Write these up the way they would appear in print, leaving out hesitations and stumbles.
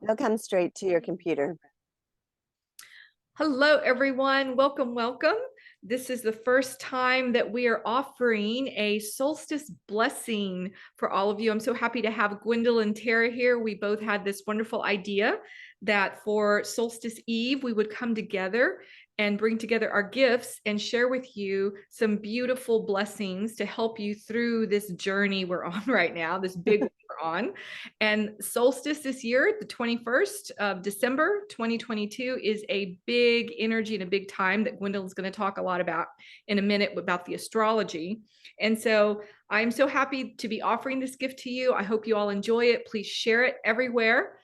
They'll come straight to your computer. Hello, everyone. Welcome, welcome. This is the first time that we are offering a solstice blessing for all of you. I'm so happy to have Gwendolyn Terra here. We both had this wonderful idea that for Solstice Eve, we would come together and bring together our gifts and share with you some beautiful blessings to help you through this journey we're on right now, this big one we're on. And solstice this year, the 21st of December, 2022, is a big energy and a big time that Gwendolyn's going to talk a lot about in a minute about the astrology. And so I'm so happy to be offering this gift to you. I hope you all enjoy it. Please share it everywhere.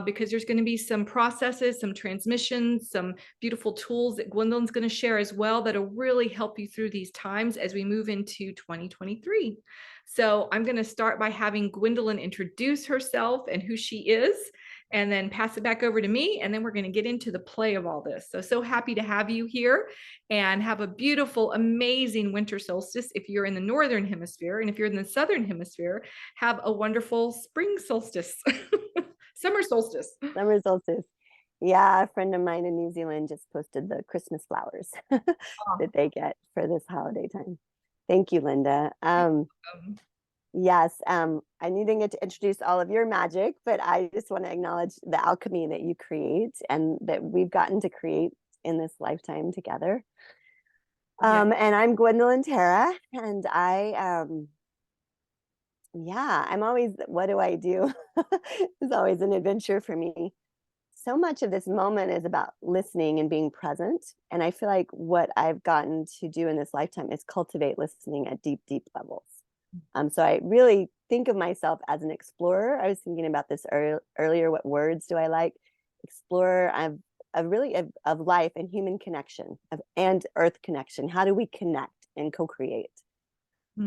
Because there's going to be some processes, some transmissions, some beautiful tools that Gwendolyn's going to share as well that'll really help you through these times as we move into 2023. So I'm going to start by having Gwendolyn introduce herself and who she is, and then pass it back over to me. And then we're going to get into the play of all this. So happy to have you here and have a beautiful, amazing winter solstice if you're in the Northern Hemisphere. And if you're in the Southern Hemisphere, have a wonderful spring solstice. Summer solstice. Summer solstice. Yeah, a friend of mine in New Zealand just posted the Christmas flowers that they get for this holiday time. Thank you, Linda. Yes, I didn't get to introduce all of your magic, but I just want to acknowledge the alchemy that you create and that we've gotten to create in this lifetime together. And I'm Gwendolyn Terra, and I'm always, what do I do? It's always an adventure for me. So much of this moment is about listening and being present. And I feel like what I've gotten to do in this lifetime is cultivate listening at deep, deep levels. So I really think of myself as an explorer. I was thinking about this earlier. What words do I like? Explorer. I'm of life and human connection and earth connection. How do we connect and co-create?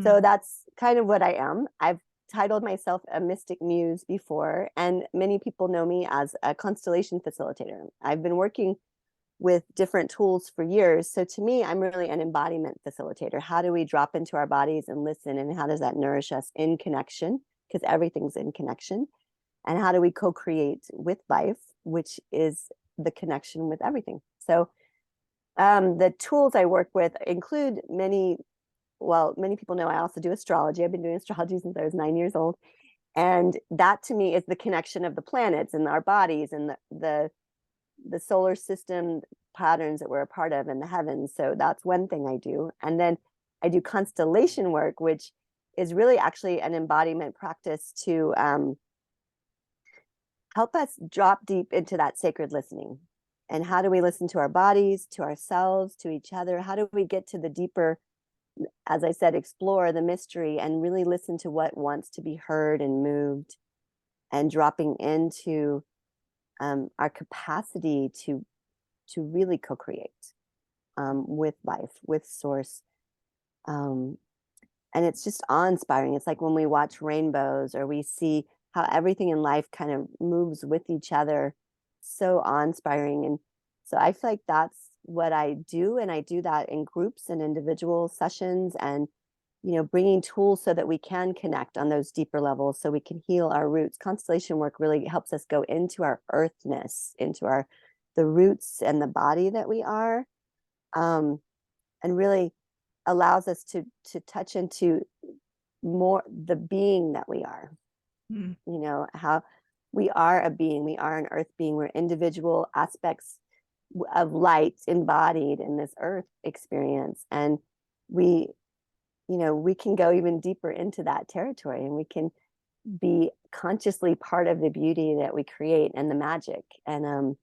So that's kind of what I am. I've titled myself a mystic muse before, and many people know me as a constellation facilitator. I've been working with different tools for years. So to me, I'm really an embodiment facilitator. How do we drop into our bodies and listen? And how does that nourish us in connection? Because everything's in connection. And how do we co-create with life, which is the connection with everything? So the tools I work with include many people know I also do astrology. I've been doing astrology since I was 9 years old. And that to me is the connection of the planets and our bodies and the solar system patterns that we're a part of in the heavens. So that's one thing I do. And then I do constellation work, which is really actually an embodiment practice to help us drop deep into that sacred listening. And how do we listen to our bodies, to ourselves, to each other? How do we get to the deeper, as I said, explore the mystery and really listen to what wants to be heard and moved, and dropping into our capacity to really co-create with life, with source. And it's just awe-inspiring. It's like when we watch rainbows or we see how everything in life kind of moves with each other. So awe-inspiring. And so I feel like that's what I do. And I do that in groups and individual sessions, and bringing tools so that we can connect on those deeper levels, so we can heal our roots. Constellation work really helps us go into our earthness, into the roots and the body that we are, and really allows us to touch into more the being that we are. How we are a being, we are an earth being, we're individual aspects of light embodied in this earth experience, and we can go even deeper into that territory, and we can be consciously part of the beauty that we create and the magic. And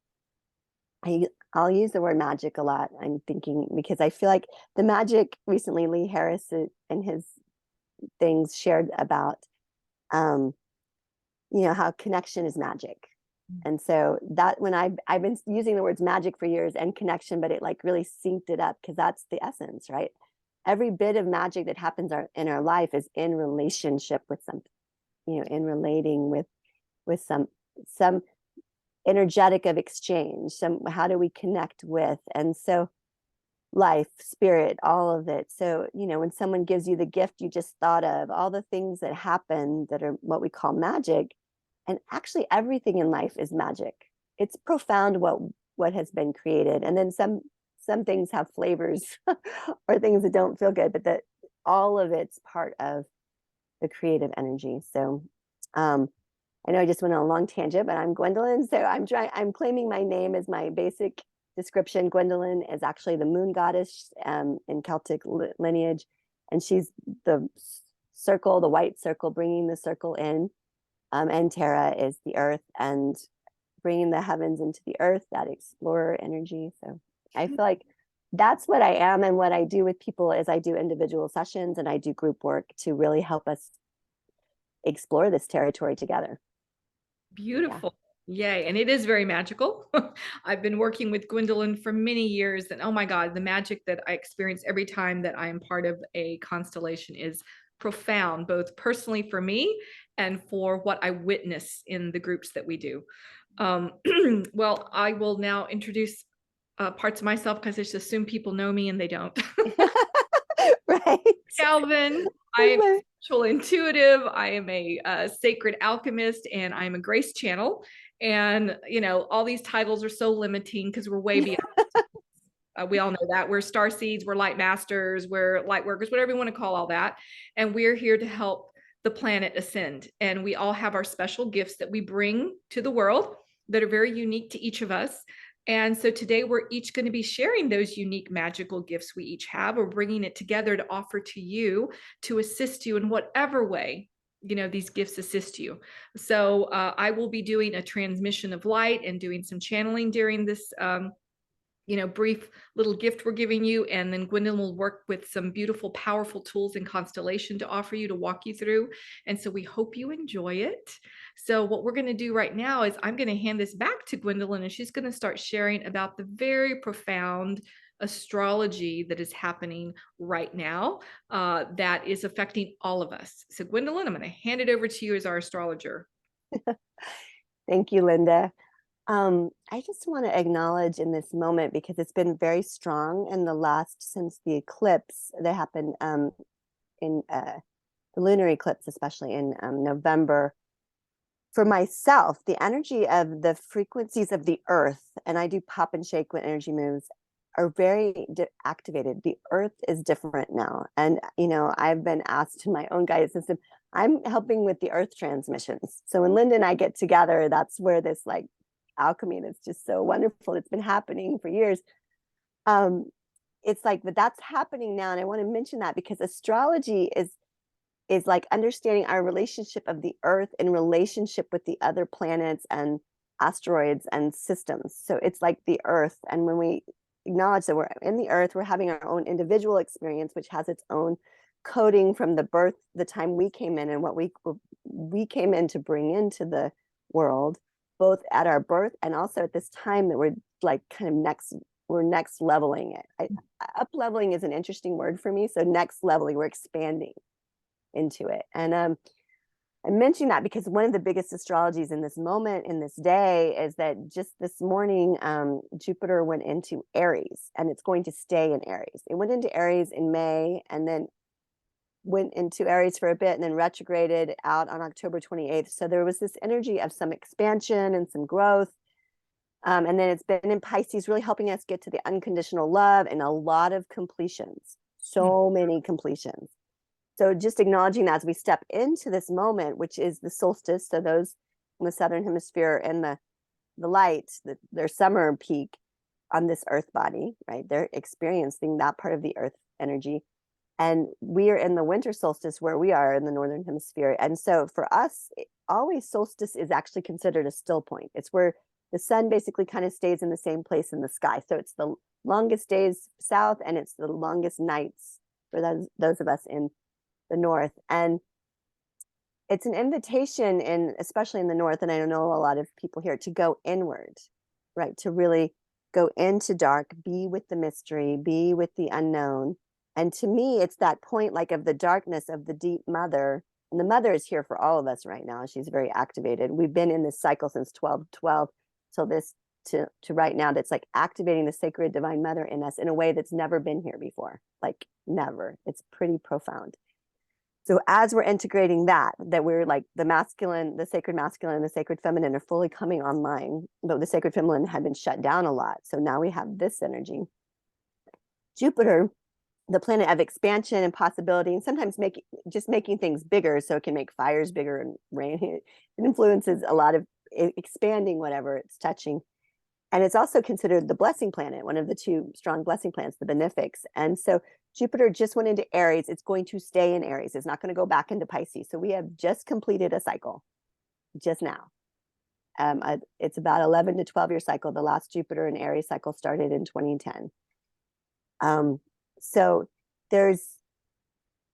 I'll use the word magic a lot, I'm thinking, because I feel like the magic recently, Lee Harris and his things shared about, how connection is magic. And so that when I've been using the words magic for years and connection, but it like really synced it up, because that's the essence, right? Every bit of magic that happens in our life is in relationship with something, in relating with some energetic of exchange. How do we connect with? And so life, spirit, all of it. So, when someone gives you the gift you just thought of, all the things that happen that are what we call magic, And actually everything in life is magic. It's profound what has been created. And then some things have flavors or things that don't feel good, but that all of it's part of the creative energy. So I know I just went on a long tangent, but I'm Gwendolyn. So I'm claiming my name as my basic description. Gwendolyn is actually the moon goddess in Celtic lineage. And she's the circle, the white circle, bringing the circle in. And Terra is the earth and bringing the heavens into the earth, that explorer energy. So I feel like that's what I am. And what I do with people is I do individual sessions and I do group work to really help us explore this territory together. Beautiful. Yay. And it is very magical. I've been working with Gwendolyn for many years, and oh my God, the magic that I experience every time that I am part of a constellation is profound, both personally for me and for what I witness in the groups that we do. Well, I will now introduce parts of myself because I just assume people know me and they don't. Right. Galvan, I am a spiritual intuitive. I am a sacred alchemist, and I'm a grace channel. And you know, all these titles are so limiting because we're way beyond. We all know that we're star seeds, we're light masters, we're light workers, whatever you want to call all that. And we're here to help the planet ascend. And we all have our special gifts that we bring to the world that are very unique to each of us. And so today we're each going to be sharing those unique magical gifts we each have. We're bringing it together to offer to you to assist you in whatever way, you know, these gifts assist you. So I will be doing a transmission of light and doing some channeling during this you know, brief little gift we're giving you. And then Gwendolyn will work with some beautiful, powerful tools in constellation to offer you, to walk you through. And so we hope you enjoy it. So what we're going to do right now is I'm going to hand this back to Gwendolyn, and she's going to start sharing about the very profound astrology that is happening right now that is affecting all of us. So Gwendolyn, I'm going to hand it over to you as our astrologer. Thank you, Linda. I just want to acknowledge in this moment, because it's been very strong in the last, since the eclipse that happened in the lunar eclipse, especially in November. For myself, the energy of the frequencies of the earth, and I do pop and shake when energy moves, are very activated. The earth is different now. And, you know, I've been asked in my own guidance system, I'm helping with the earth transmissions. So when Linda and I get together, that's where this like alchemy that's just so wonderful. It's been happening for years. It's like, but that's happening now. And I want to mention that because astrology is like understanding our relationship of the earth in relationship with the other planets and asteroids and systems. So it's like the earth. And when we acknowledge that we're in the earth, we're having our own individual experience, which has its own coding from the birth, the time we came in and what we came in to bring into the world, both at our birth and also at this time that we're like kind of we're next leveling it. Up leveling is an interesting word for me. So next leveling, we're expanding into it. And I mention that because one of the biggest astrologies in this moment, in this day, is that just this morning, Jupiter went into Aries, and it's going to stay in Aries. It went into Aries in May, and then went into Aries for a bit, and then retrograded out on October 28th. So there was this energy of some expansion and some growth. And then it's been in Pisces, really helping us get to the unconditional love and a lot of completions, so many completions. So just acknowledging that as we step into this moment, which is the solstice, so those in the southern hemisphere and the light, their summer peak on this earth body, right? They're experiencing that part of the earth energy. And we are in the winter solstice where we are in the northern hemisphere. And so for us, always solstice is actually considered a still point. It's where the sun basically kind of stays in the same place in the sky. So it's the longest days south, and it's the longest nights for those of us in the north. And it's an invitation, in especially in the north, and I know a lot of people here, to go inward, right? To really go into dark, be with the mystery, be with the unknown. And to me, it's that point like of the darkness of the deep mother. And the mother is here for all of us right now. She's very activated. We've been in this cycle since 1212 till this to right now, that's like activating the sacred divine mother in us in a way that's never been here before, like never. It's pretty profound. So as we're integrating that we're like the masculine, the sacred masculine, and the sacred feminine are fully coming online, but the sacred feminine had been shut down a lot. So now we have this energy. Jupiter, the planet of expansion and possibility, and sometimes making things bigger so it can make fires bigger and rain. It influences a lot of expanding whatever it's touching. And it's also considered the blessing planet, one of the two strong blessing planets, the benefics. And so Jupiter just went into Aries. It's going to stay in Aries. It's not going to go back into Pisces. So we have just completed a cycle just now. It's about 11 to 12-year cycle. The last Jupiter in Aries cycle started in 2010. So there's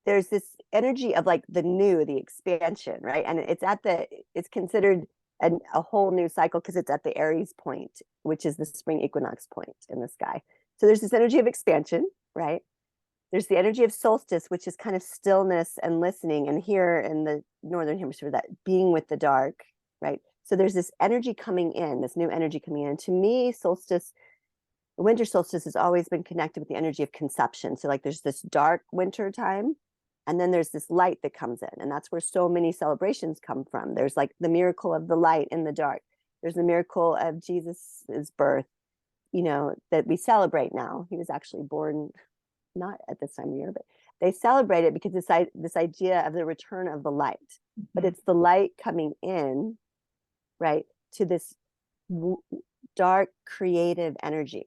this energy of like the new, the expansion, right? And it's considered a whole new cycle because it's at the Aries point, which is the spring equinox point in the sky. So there's this energy of expansion, right? There's the energy of solstice, which is kind of stillness and listening. And here in the northern hemisphere, that being with the dark, right? So there's this energy coming in, this new energy coming in. To me, solstice, the winter solstice has always been connected with the energy of conception. So like there's this dark winter time, and then there's this light that comes in. And that's where so many celebrations come from. There's like the miracle of the light in the dark. There's the miracle of Jesus's birth, that we celebrate now. He was actually born not at this time of year, but they celebrate it because this idea of the return of the light. Mm-hmm. But it's the light coming in, right, to this dark creative energy,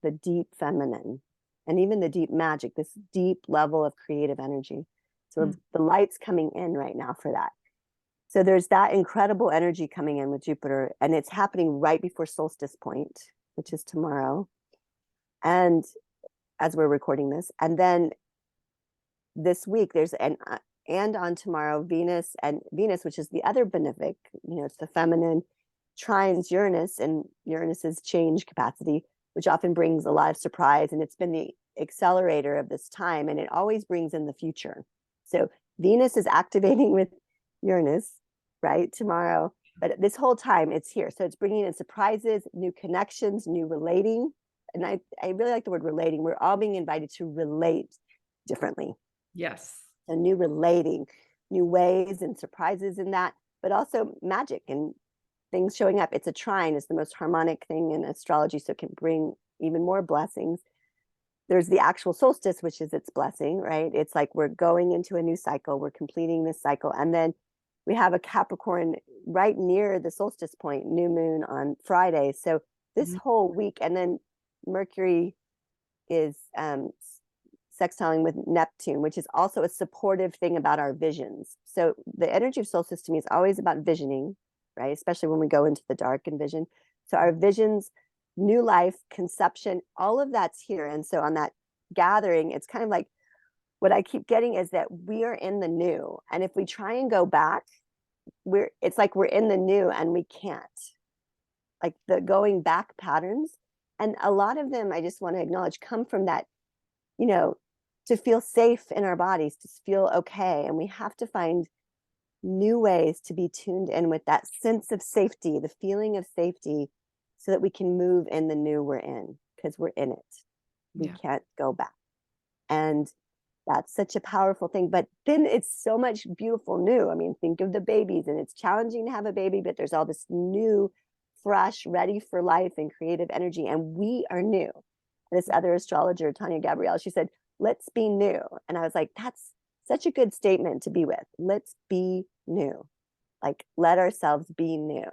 the deep feminine, and even the deep magic, this deep level of creative energy. So the light's coming in right now for that. So there's that incredible energy coming in with Jupiter, and it's happening right before solstice point, which is tomorrow. And as we're recording this, and then this week there's and on tomorrow, Venus, which is the other benefic, it's the feminine, trines Uranus, and Uranus's change capacity, which often brings a lot of surprise. And it's been the accelerator of this time, and it always brings in the future. So Venus is activating with Uranus, right, tomorrow. But this whole time it's here. So it's bringing in surprises, new connections, new relating. And I really like the word relating. We're all being invited to relate differently. Yes. So new relating, new ways and surprises in that, but also magic and things showing up. It's a trine. It's the most harmonic thing in astrology, so it can bring even more blessings. There's the actual solstice, which is its blessing, right? It's like we're going into a new cycle. We're completing this cycle. And then we have a Capricorn right near the solstice point, new moon on Friday. So this whole week, and then Mercury is sextiling with Neptune, which is also a supportive thing about our visions. So the energy of solstice to me is always about visioning, right? Especially when we go into the dark and vision. So our visions, new life, conception, all of that's here. And so on that gathering, it's kind of like what I keep getting is that we are in the new. And if we try and go back, it's like we're in the new and we can't. Like the going back patterns. And a lot of them, I just want to acknowledge, come from that, to feel safe in our bodies, to feel okay. And we have to find new ways to be tuned in with that sense of safety, the feeling of safety, so that we can move in the new we're in, because we're in it. We can't go back. And that's such a powerful thing. But then it's so much beautiful new. I mean, think of the babies, and it's challenging to have a baby, but there's all this new, fresh, ready for life and creative energy. And we are new. This other astrologer, Tanya Gabrielle, she said, let's be new. And I was like, that's such a good statement to be with. Let's be new. Like, let ourselves be new.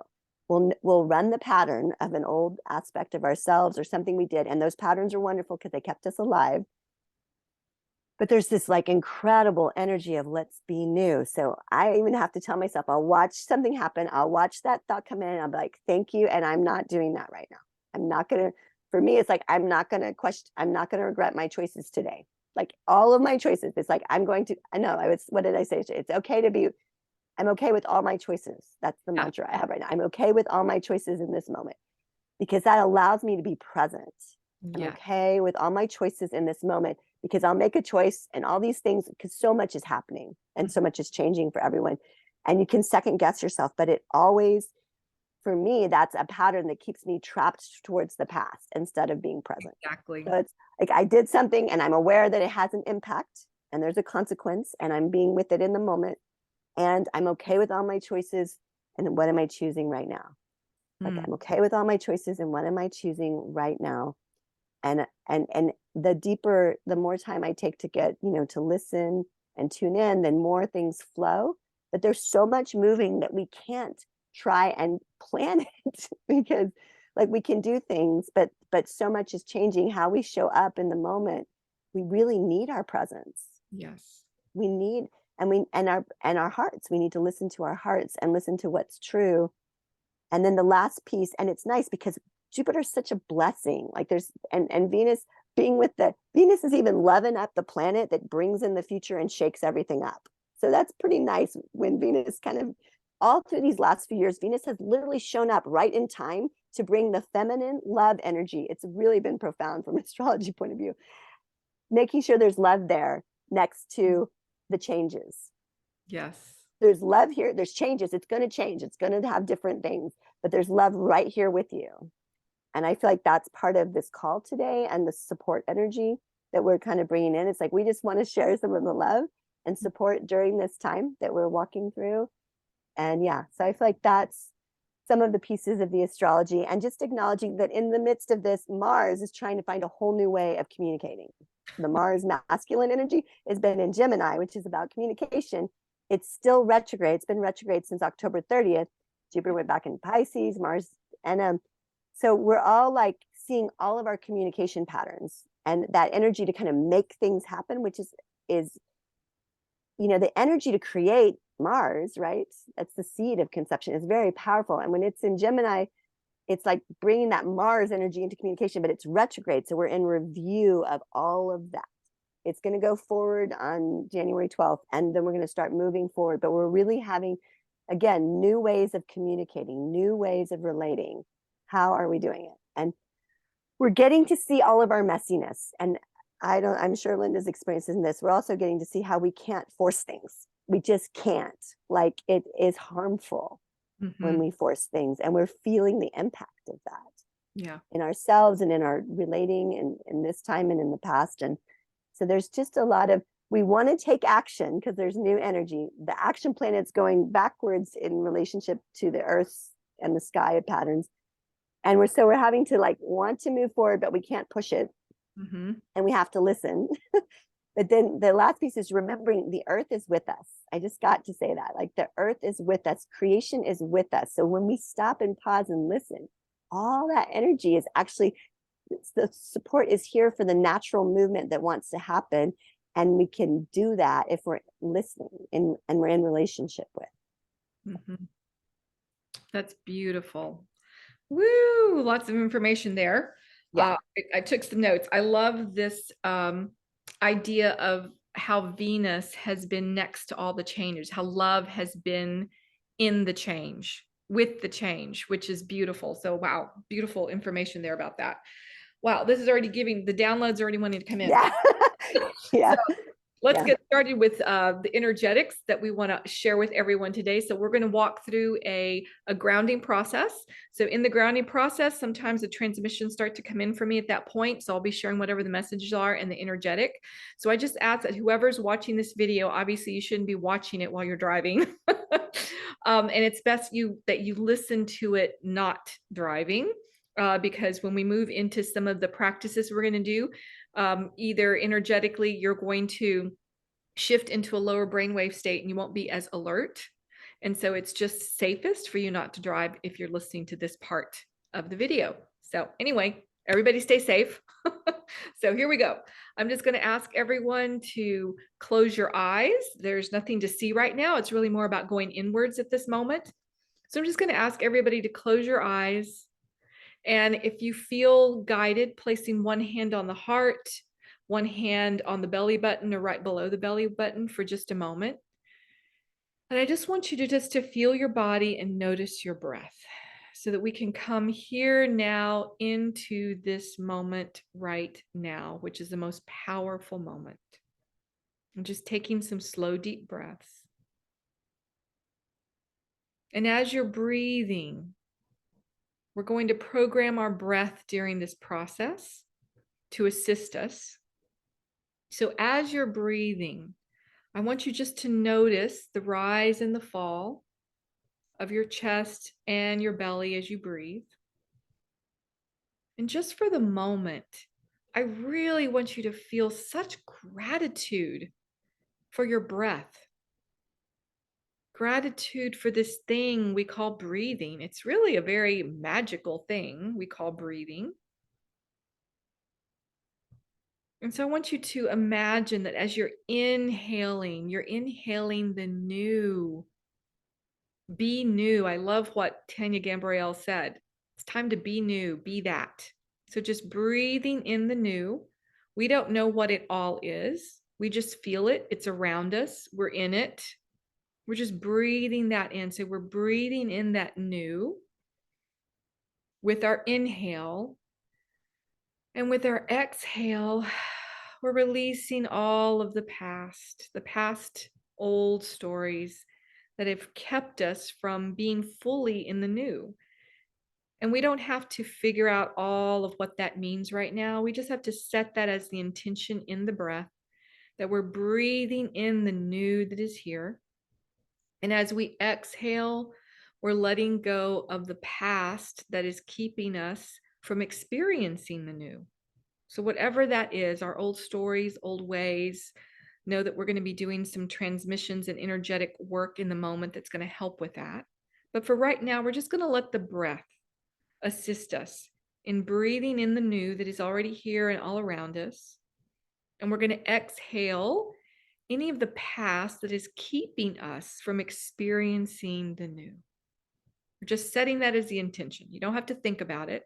We'll run the pattern of an old aspect of ourselves or something we did. And those patterns are wonderful because they kept us alive. But there's this like incredible energy of let's be new. So I even have to tell myself, I'll watch something happen. I'll watch that thought come in. I'll be like, thank you. And I'm not doing that right now. I'm not going to, for me, it's like, I'm not going to regret my choices today. Like all of my choices, it's like, what did I say? It's okay to be, I'm okay with all my choices. That's the mantra I have right now. I'm okay with all my choices in this moment, because that allows me to be present. I'm okay with all my choices in this moment, because I'll make a choice and all these things, because so much is happening and so much is changing for everyone. And you can second guess yourself, but it always, for me, that's a pattern that keeps me trapped towards the past instead of being present. Exactly. So it's like I did something and I'm aware that it has an impact, and there's a consequence, and I'm being with it in the moment, and I'm okay with all my choices, and what am I choosing right now? Like, Mm. I'm okay with all my choices, and what am I choosing right now? And the deeper, the more time I take to get, to listen and tune in, then more things flow. But there's so much moving that we can't try and plan it because like we can do things, but so much is changing how we show up in the moment. We really need our presence. Yes. We need and our hearts. We need to listen to our hearts and listen to what's true. And then the last piece, and it's nice because Jupiter's such a blessing. Like there's and Venus being with the Venus is even loving up the planet that brings in the future and shakes everything up. So that's pretty nice when Venus kind of all through these last few years, Venus has literally shown up right in time to bring the feminine love energy. It's really been profound from astrology point of view, making sure there's love there next to the changes. Yes. There's love here, there's changes, it's going to change, it's going to have different things, but there's love right here with you. And I feel like that's part of this call today and the support energy that we're kind of bringing in. It's like we just want to share some of the love and support during this time that we're walking through. And yeah, so I feel like that's some of the pieces of the astrology, and just acknowledging that in the midst of this, Mars is trying to find a whole new way of communicating. The Mars masculine energy has been in Gemini, which is about communication. It's still retrograde. It's been retrograde since October 30th. Jupiter went back in Pisces, Mars, and so we're all like seeing all of our communication patterns and that energy to kind of make things happen, which is the energy to create Mars, right? That's the seed of conception. It's very powerful. And when it's in Gemini, it's like bringing that Mars energy into communication, but it's retrograde. So we're in review of all of that. It's going to go forward on January 12th, and then we're going to start moving forward. But we're really having, again, new ways of communicating, new ways of relating. How are we doing it? And we're getting to see all of our messiness. And I'm sure Linda's experiencing this. We're also getting to see how we can't force things. We just can't. Like it is harmful when we force things, and we're feeling the impact of that in ourselves and in our relating in this time and in the past. And so there's just a lot of, we want to take action because there's new energy. The action planet's going backwards in relationship to the earth and the sky patterns. And we're having to like want to move forward, but we can't push it. And we have to listen. But then the last piece is remembering the earth is with us. I just got to say that, like the earth is with us. Creation is with us. So when we stop and pause and listen, all that energy is actually, the support is here for the natural movement that wants to happen. And we can do that if we're listening and we're in relationship with. That's beautiful. Woo! Lots of information there. Yeah. I took some notes. I love this idea of how Venus has been next to all the changes, how love has been in the change, with the change, which is beautiful. So, wow, beautiful information there about that. Wow, this is already giving, the downloads already wanting to come in. Yeah. Yeah. So, let's get started with the energetics that we want to share with everyone today. So we're going to walk through a grounding process. So in the grounding process, sometimes the transmissions start to come in for me at that point. So I'll be sharing whatever the messages are and the energetic. So I just ask that whoever's watching this video, obviously you shouldn't be watching it while you're driving. And it's best that you listen to it not driving. Because when we move into some of the practices we're going to do, either energetically, you're going to shift into a lower brainwave state and you won't be as alert. And so it's just safest for you not to drive if you're listening to this part of the video. So anyway, everybody stay safe. So here we go. I'm just going to ask everyone to close your eyes. There's nothing to see right now. It's really more about going inwards at this moment. So I'm just going to ask everybody to close your eyes. And if you feel guided, placing one hand on the heart, one hand on the belly button or right below the belly button for just a moment. And I just want you to feel your body and notice your breath so that we can come here now into this moment right now, which is the most powerful moment. I'm just taking some slow, deep breaths. And as you're breathing, we're going to program our breath during this process to assist us. So as you're breathing, I want you just to notice the rise and the fall of your chest and your belly as you breathe. And just for the moment, I really want you to feel such gratitude for your breath, gratitude for this thing we call breathing. It's really a very magical thing we call breathing. And so I want you to imagine that as you're inhaling the new. Be new. I love what Tanya Gambriel said. It's time to be new, be that. So just breathing in the new. We don't know what it all is. We just feel it. It's around us. We're in it. We're just breathing that in. So we're breathing in that new with our inhale. And with our exhale, we're releasing all of the past old stories that have kept us from being fully in the new. And we don't have to figure out all of what that means right now. We just have to set that as the intention in the breath, that we're breathing in the new that is here. And as we exhale, we're letting go of the past that is keeping us from experiencing the new. So whatever that is, our old stories, old ways, know that we're going to be doing some transmissions and energetic work in the moment that's going to help with that. But for right now, we're just going to let the breath assist us in breathing in the new that is already here and all around us. And we're going to exhale any of the past that is keeping us from experiencing the new. We're just setting that as the intention. You don't have to think about it.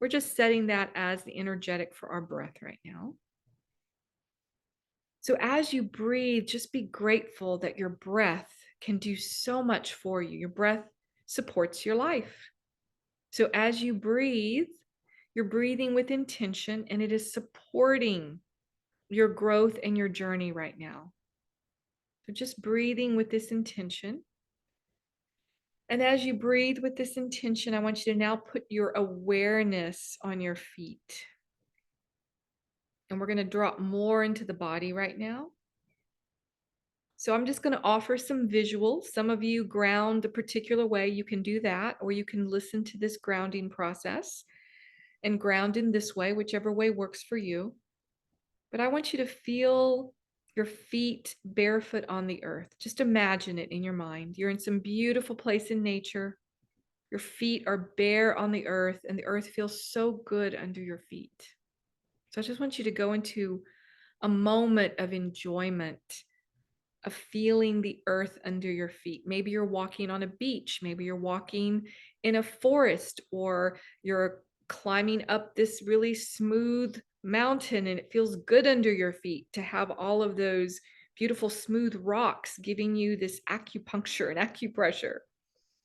We're just setting that as the energetic for our breath right now. So as you breathe, just be grateful that your breath can do so much for you. Your breath supports your life. So as you breathe, you're breathing with intention and it is supporting your growth and your journey right now. So just breathing with this intention. And as you breathe with this intention, I want you to now put your awareness on your feet. And we're going to drop more into the body right now. So I'm just going to offer some visuals. Some of you ground a particular way. You can do that, or you can listen to this grounding process and ground in this way, whichever way works for you. But I want you to feel your feet barefoot on the earth. Just imagine it in your mind. You're in some beautiful place in nature. Your feet are bare on the earth, and the earth feels so good under your feet. So I just want you to go into a moment of enjoyment, of feeling the earth under your feet. Maybe you're walking on a beach. Maybe you're walking in a forest, or you're climbing up this really smooth mountain and it feels good under your feet to have all of those beautiful smooth rocks giving you this acupuncture and acupressure.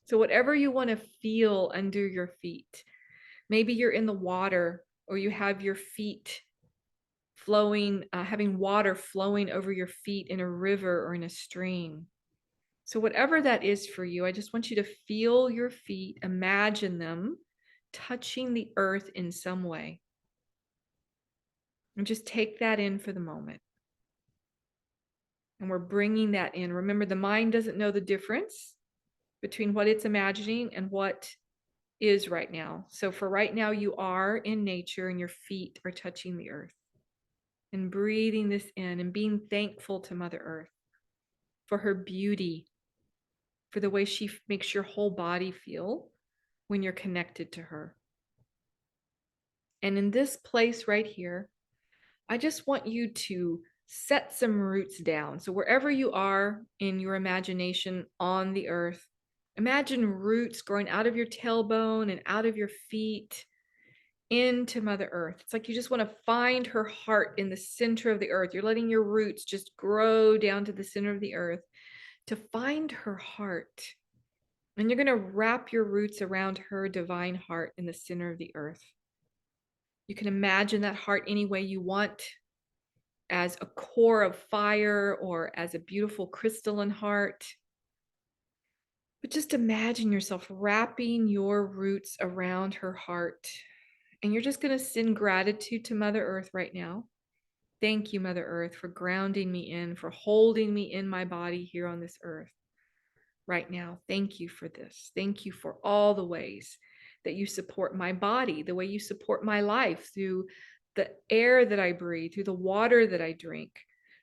So whatever you want to feel under your feet, maybe you're in the water, or you have your feet flowing, having water flowing over your feet in a river or in a stream. So whatever that is for you, I just want you to feel your feet, imagine them touching the earth in some way. And just take that in for the moment. And we're bringing that in. Remember, the mind doesn't know the difference between what it's imagining and what is right now. So for right now, you are in nature and your feet are touching the earth. And breathing this in and being thankful to Mother Earth for her beauty, for the way she makes your whole body feel when you're connected to her. And in this place right here, I just want you to set some roots down. So wherever you are in your imagination on the earth, imagine roots growing out of your tailbone and out of your feet into Mother Earth. It's like you just want to find her heart in the center of the earth. You're letting your roots just grow down to the center of the earth to find her heart. And you're going to wrap your roots around her divine heart in the center of the earth. You can imagine that heart any way you want, as a core of fire or as a beautiful crystalline heart. But just imagine yourself wrapping your roots around her heart. And you're just going to send gratitude to Mother Earth right now. Thank you, Mother Earth, for grounding me in, for holding me in my body here on this earth right now. Thank you for this. Thank you for all the ways that you support my body, the way you support my life through the air that I breathe, through the water that I drink,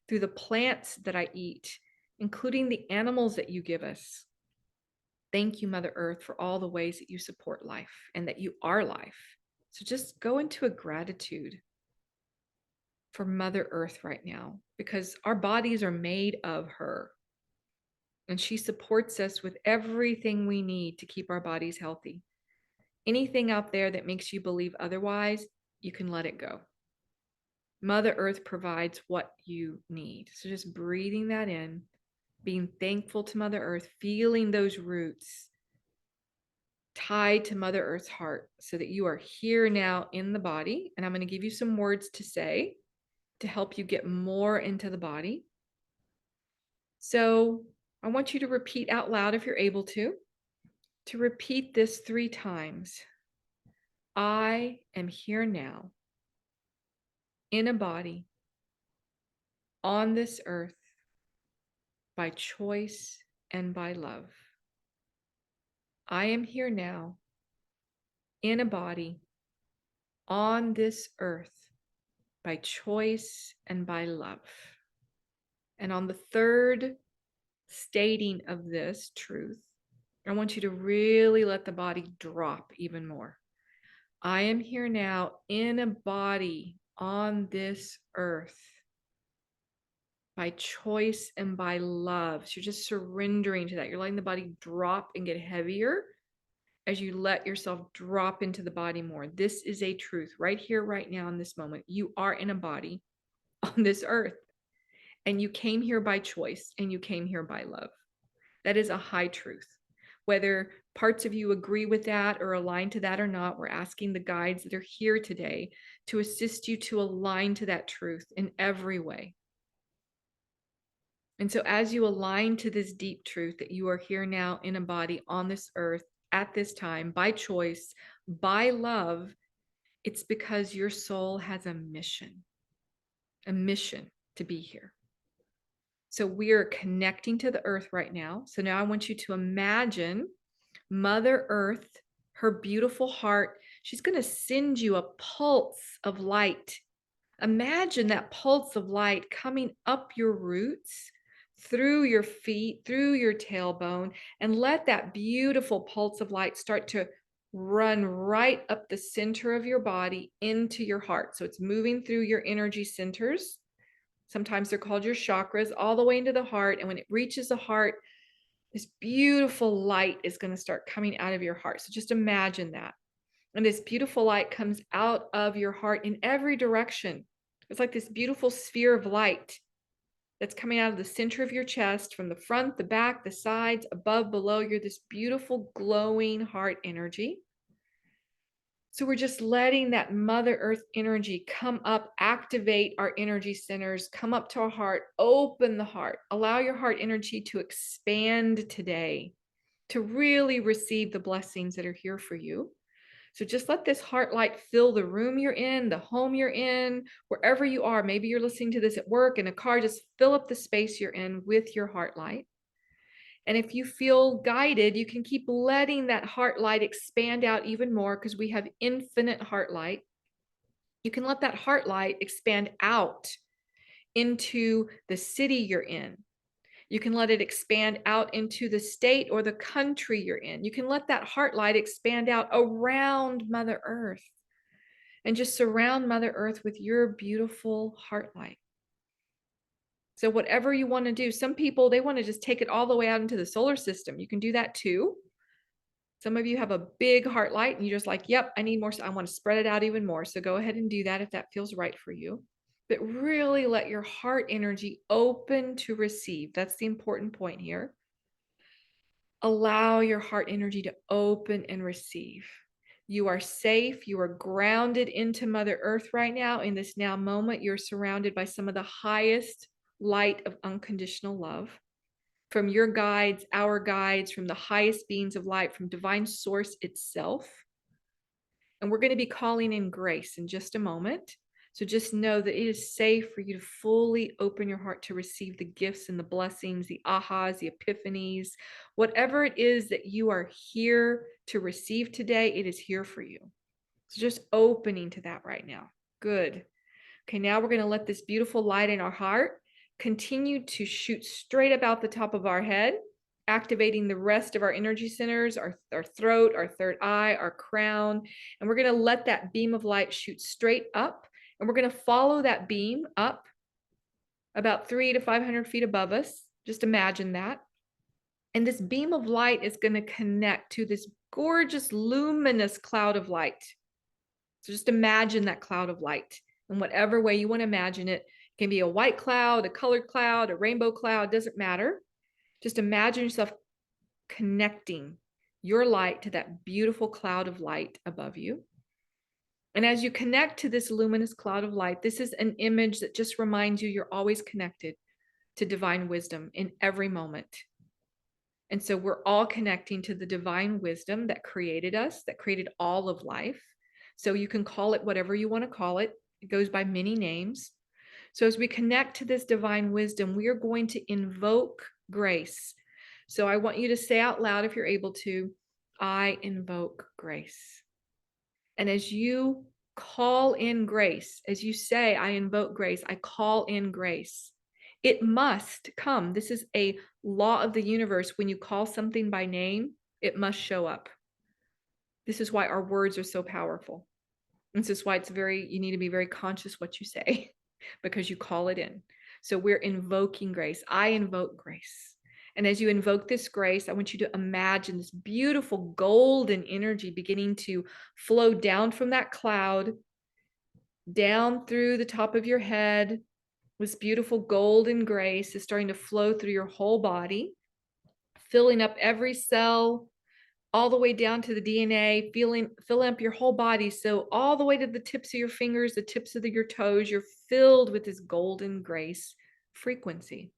through the plants that I eat, including the animals that you give us. Thank you, Mother Earth, for all the ways that you support life and that you are life. So just go into a gratitude for Mother Earth right now, because our bodies are made of her. And she supports us with everything we need to keep our bodies healthy. Anything out there that makes you believe otherwise, you can let it go. Mother Earth provides what you need. So just breathing that in, being thankful to Mother Earth, feeling those roots tied to Mother Earth's heart so that you are here now in the body. And I'm going to give you some words to say to help you get more into the body. So I want you to repeat out loud, if you're able to repeat this 3 times. I am here now in a body on this earth by choice and by love. I am here now in a body on this earth by choice and by love. And on the 3rd stating of this truth, I want you to really let the body drop even more. I am here now in a body on this earth by choice and by love. So you're just surrendering to that. You're letting the body drop and get heavier as you let yourself drop into the body more. This is a truth right here, right now, in this moment. You are in a body on this earth, and you came here by choice and you came here by love. That is a high truth. Whether parts of you agree with that or align to that or not, we're asking the guides that are here today to assist you to align to that truth in every way. And so as you align to this deep truth that you are here now in a body on this earth at this time by choice, by love, it's because your soul has a mission to be here. So we are connecting to the earth right now. So now I want you to imagine Mother Earth, her beautiful heart. She's going to send you a pulse of light. Imagine that pulse of light coming up your roots, through your feet, through your tailbone, and let that beautiful pulse of light start to run right up the center of your body into your heart. So it's moving through your energy centers. Sometimes they're called your chakras, all the way into the heart. And when it reaches the heart, this beautiful light is going to start coming out of your heart. So just imagine that. And this beautiful light comes out of your heart in every direction. It's like this beautiful sphere of light that's coming out of the center of your chest, from the front, the back, the sides, above, below. You're this beautiful glowing heart energy. So we're just letting that Mother Earth energy come up, activate our energy centers, come up to our heart, open the heart, allow your heart energy to expand today, to really receive the blessings that are here for you. So just let this heart light fill the room you're in, the home you're in, wherever you are. Maybe you're listening to this at work, in a car. Just fill up the space you're in with your heart light. And if you feel guided, you can keep letting that heart light expand out even more, because we have infinite heart light. You can let that heart light expand out into the city you're in. You can let it expand out into the state or the country you're in. You can let that heart light expand out around Mother Earth, and just surround Mother Earth with your beautiful heart light. So whatever you want to do, some people, they want to just take it all the way out into the solar system. You can do that too. Some of you have a big heart light and you're just like, yep, I need more. I want to spread it out even more. So go ahead and do that if that feels right for you. But really let your heart energy open to receive. That's the important point here. Allow your heart energy to open and receive. You are safe. You are grounded into Mother Earth right now. In this now moment, you're surrounded by some of the highest light of unconditional love from your guides, our guides, from the highest beings of light, from divine source itself. And we're going to be calling in grace in just a moment. So just know that it is safe for you to fully open your heart to receive the gifts and the blessings, the ahas, the epiphanies, whatever it is that you are here to receive today, it is here for you. So just opening to that right now. Good. Okay, now we're going to let this beautiful light in our heart continue to shoot straight up out the top of our head, activating the rest of our energy centers, our throat, our third eye, our crown. And we're going to let that beam of light shoot straight up. And we're going to follow that beam up about 300 to 500 feet above us. Just imagine that. And this beam of light is going to connect to this gorgeous, luminous cloud of light. So just imagine that cloud of light in whatever way you want to imagine it. It can be a white cloud, a colored cloud, a rainbow cloud, doesn't matter. Just imagine yourself connecting your light to that beautiful cloud of light above you. And as you connect to this luminous cloud of light, this is an image that just reminds you you're always connected to divine wisdom in every moment. And so we're all connecting to the divine wisdom that created us, that created all of life. So you can call it whatever you want to call it. It goes by many names. So as we connect to this divine wisdom, we are going to invoke grace. So I want you to say out loud, if you're able to, I invoke grace. And as you call in grace, as you say, I invoke grace, I call in grace, it must come. This is a law of the universe. When you call something by name, it must show up. This is why our words are so powerful. This is why you need to be very conscious what you say because you call it in. So we're invoking grace. I invoke grace. And as you invoke this grace, I want you to imagine this beautiful golden energy beginning to flow down from that cloud, down through the top of your head. This beautiful golden grace is starting to flow through your whole body, filling up every cell, all the way down to the DNA, filling up your whole body. So all the way to the tips of your fingers, the tips of your toes, you're filled with this golden grace frequency.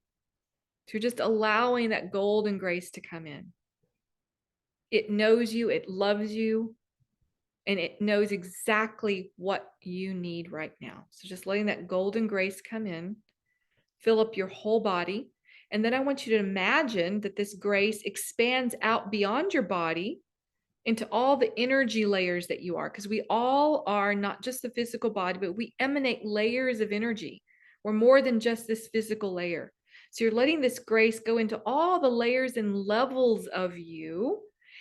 So you're just allowing that golden grace to come in. It knows you, it loves you, and it knows exactly what you need right now. So just letting that golden grace come in, fill up your whole body. And then I want you to imagine that this grace expands out beyond your body into all the energy layers that you are, because we all are not just the physical body, but we emanate layers of energy. We're more than just this physical layer. So you're letting this grace go into all the layers and levels of you,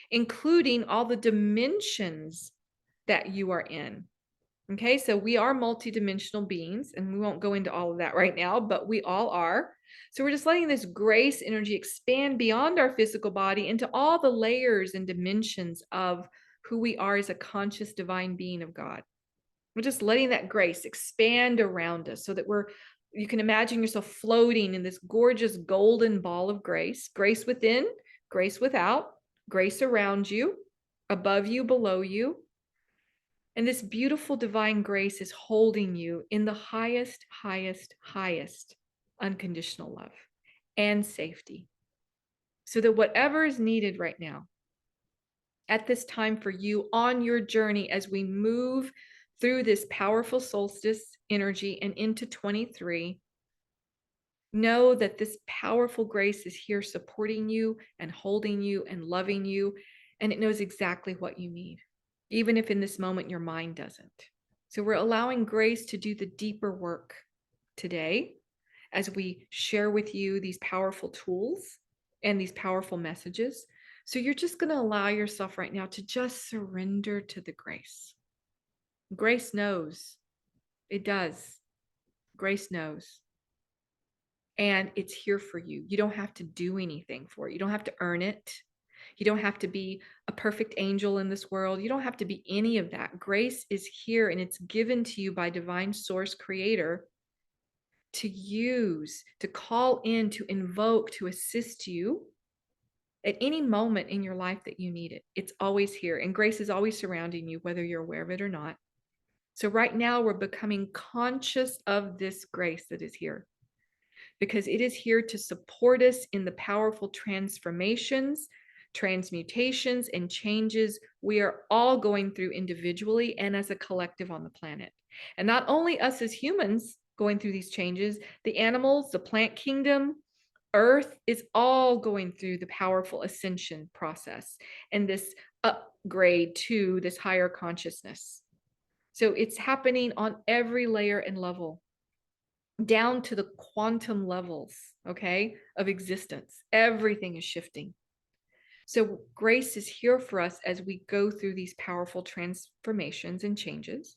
including all the dimensions that you are in. Okay, so we are multidimensional beings, and we won't go into all of that right now, but we all are. So we're just letting this grace energy expand beyond our physical body into all the layers and dimensions of who we are as a conscious divine being of God. We're just letting that grace expand around us so that you can imagine yourself floating in this gorgeous golden ball of grace, grace within, grace without, grace around you, above you, below you. And this beautiful divine grace is holding you in the highest, highest, highest unconditional love and safety. So that whatever is needed right now at this time for you on your journey as we move through this powerful solstice energy and into 23, know that this powerful grace is here supporting you and holding you and loving you, and it knows exactly what you need, even if in this moment your mind doesn't. So we're allowing grace to do the deeper work today as we share with you these powerful tools and these powerful messages. So you're just going to allow yourself right now to just surrender to the grace. Grace knows. It does. Grace knows. And it's here for you. You don't have to do anything for it. You don't have to earn it. You don't have to be a perfect angel in this world. You don't have to be any of that. Grace is here, and it's given to you by divine source creator to use, to call in, to invoke, to assist you at any moment in your life that you need it. It's always here, and grace is always surrounding you, whether you're aware of it or not. So right now we're becoming conscious of this grace that is here, because it is here to support us in the powerful transformations, transmutations and changes we are all going through individually and as a collective on the planet. And not only us as humans going through these changes, the animals, the plant kingdom, Earth is all going through the powerful ascension process and this upgrade to this higher consciousness. So it's happening on every layer and level, down to the quantum levels, okay, of existence. Everything is shifting. So grace is here for us as we go through these powerful transformations and changes.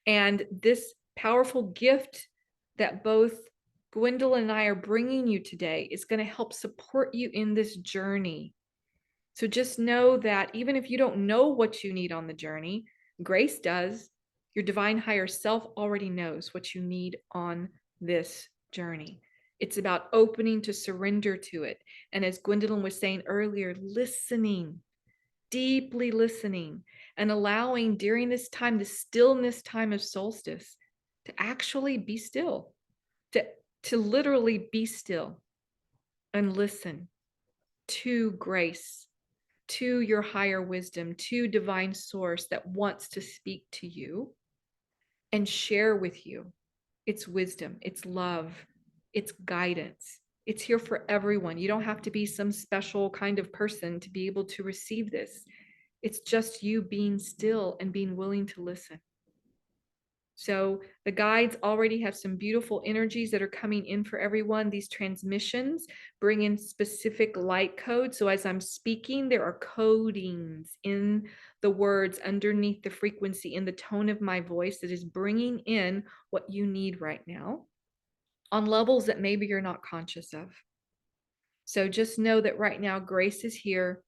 And this powerful gift that both Gwendolyn and I are bringing you today is going to help support you in this journey. So just know that even if you don't know what you need on the journey, grace does. Your divine higher self already knows what you need on this journey. It's about opening to surrender to it. And as Gwendolyn was saying earlier, listening, deeply listening, and allowing during this time, the stillness time of solstice, to actually be still, to literally be still and listen to grace, to your higher wisdom, to divine source that wants to speak to you and share with you its wisdom, its love, its guidance. It's here for everyone. You don't have to be some special kind of person to be able to receive this. It's just you being still and being willing to listen. So the guides already have some beautiful energies that are coming in for everyone. These transmissions bring in specific light codes. So as I'm speaking, there are codings in the words underneath the frequency, in the tone of my voice that is bringing in what you need right now on levels that maybe you're not conscious of. So just know that right now, grace is here.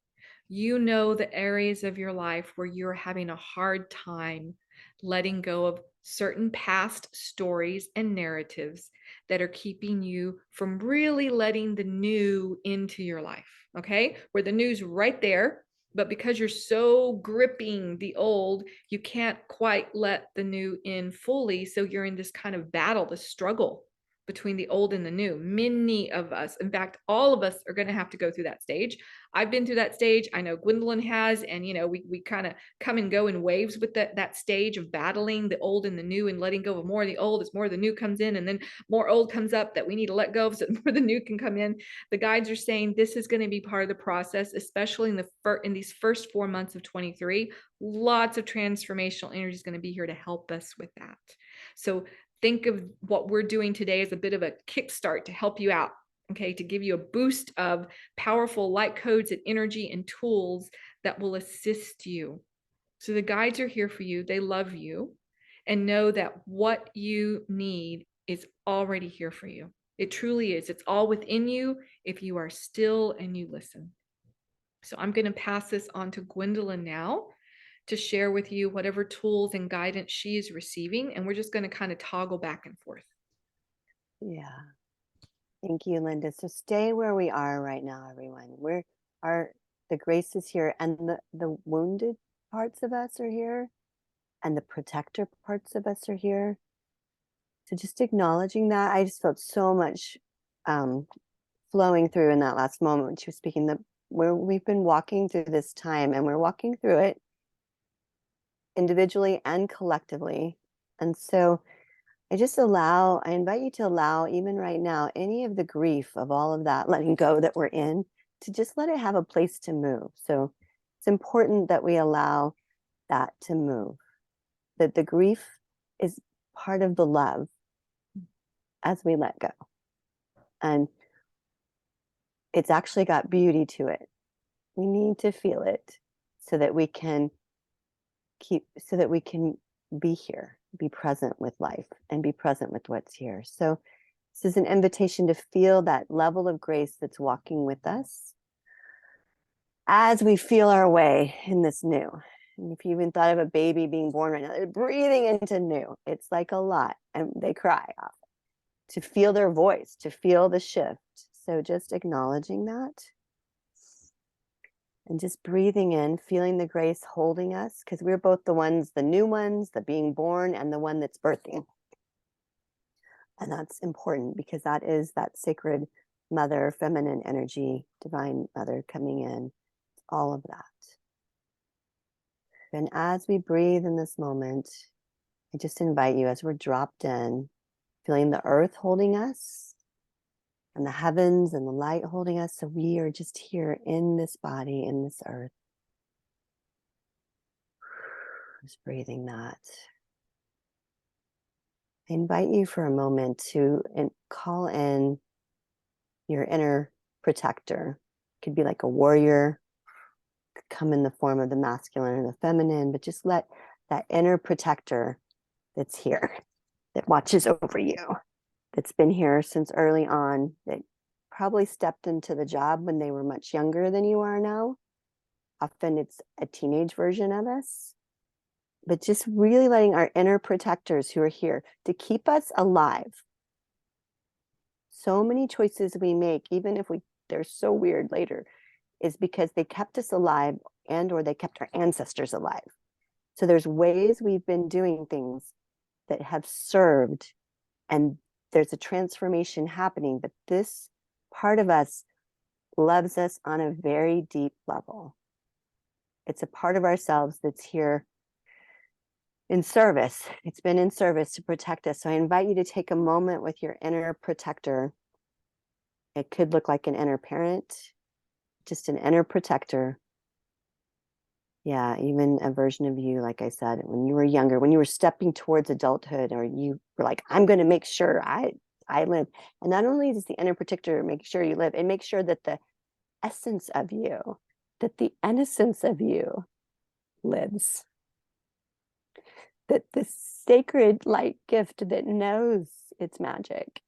You know the areas of your life where you're having a hard time letting go of certain past stories and narratives that are keeping you from really letting the new into your life, okay? Where the new's right there, but because you're so gripping the old, you can't quite let the new in fully. So you're in this kind of battle, this struggle between the old and the new. Many of us, in fact, all of us are going to have to go through that stage. I've been through that stage. I know Gwendolyn has, and we kind of come and go in waves with that stage of battling the old and the new and letting go of more of the old as more of the new comes in, and then more old comes up that we need to let go of so more of the new can come in. The guides are saying this is going to be part of the process, especially in these first 4 months of 23. Lots of transformational energy is going to be here to help us with that. So think of what we're doing today as a bit of a kickstart to help you out, okay, to give you a boost of powerful light codes and energy and tools that will assist you. So the guides are here for you. They love you, and know that what you need is already here for you. It truly is. It's all within you if you are still and you listen. So I'm going to pass this on to Gwendolyn now to share with you whatever tools and guidance she is receiving. And we're just going to kind of toggle back and forth. Yeah. Thank you, Linda. So stay where we are right now, everyone. The grace is here, and the wounded parts of us are here, and the protector parts of us are here. So just acknowledging that, I just felt so much flowing through in that last moment when she was speaking, where we've been walking through this time, and we're walking through it individually and collectively. And so I invite you to allow, even right now, any of the grief of all of that letting go that we're in, to just let it have a place to move. So it's important that we allow that to move, that the grief is part of the love as we let go. And it's actually got beauty to it. We need to feel it so that we can be here, be present with life, and be present with what's here. So this is an invitation to feel that level of grace that's walking with us as we feel our way in this new. And if you even thought of a baby being born right now, they're breathing into new. It's like a lot, and they cry often. To feel their voice, to feel the shift. So just acknowledging that. And just breathing in, feeling the grace holding us, because we're both the new ones, the being born, and the one that's birthing. And that's important because that is that sacred mother, feminine energy, divine mother coming in all of that. And as we breathe in this moment, I just invite you, as we're dropped in, feeling the earth holding us and the heavens and the light holding us. So we are just here in this body, in this earth. Just breathing that. I invite you for a moment to call in your inner protector. It could be like a warrior, could come in the form of the masculine or the feminine, but just let that inner protector that's here, that watches over you, that's been here since early on, that probably stepped into the job when they were much younger than you are now. Often it's a teenage version of us. But just really letting our inner protectors who are here to keep us alive. So many choices we make, even if they're so weird later, is because they kept us alive and or they kept our ancestors alive. So there's ways we've been doing things that have served, and there's a transformation happening, but this part of us loves us on a very deep level. It's a part of ourselves that's here in service. It's been in service to protect us. So I invite you to take a moment with your inner protector. It could look like an inner parent, just an inner protector. Yeah, even a version of you, like I said, when you were younger, when you were stepping towards adulthood, or you were like, I'm going to make sure I live. And not only does the inner protector make sure you live, it makes sure that the essence of you, that the innocence of you lives. That the sacred light gift that knows its magic.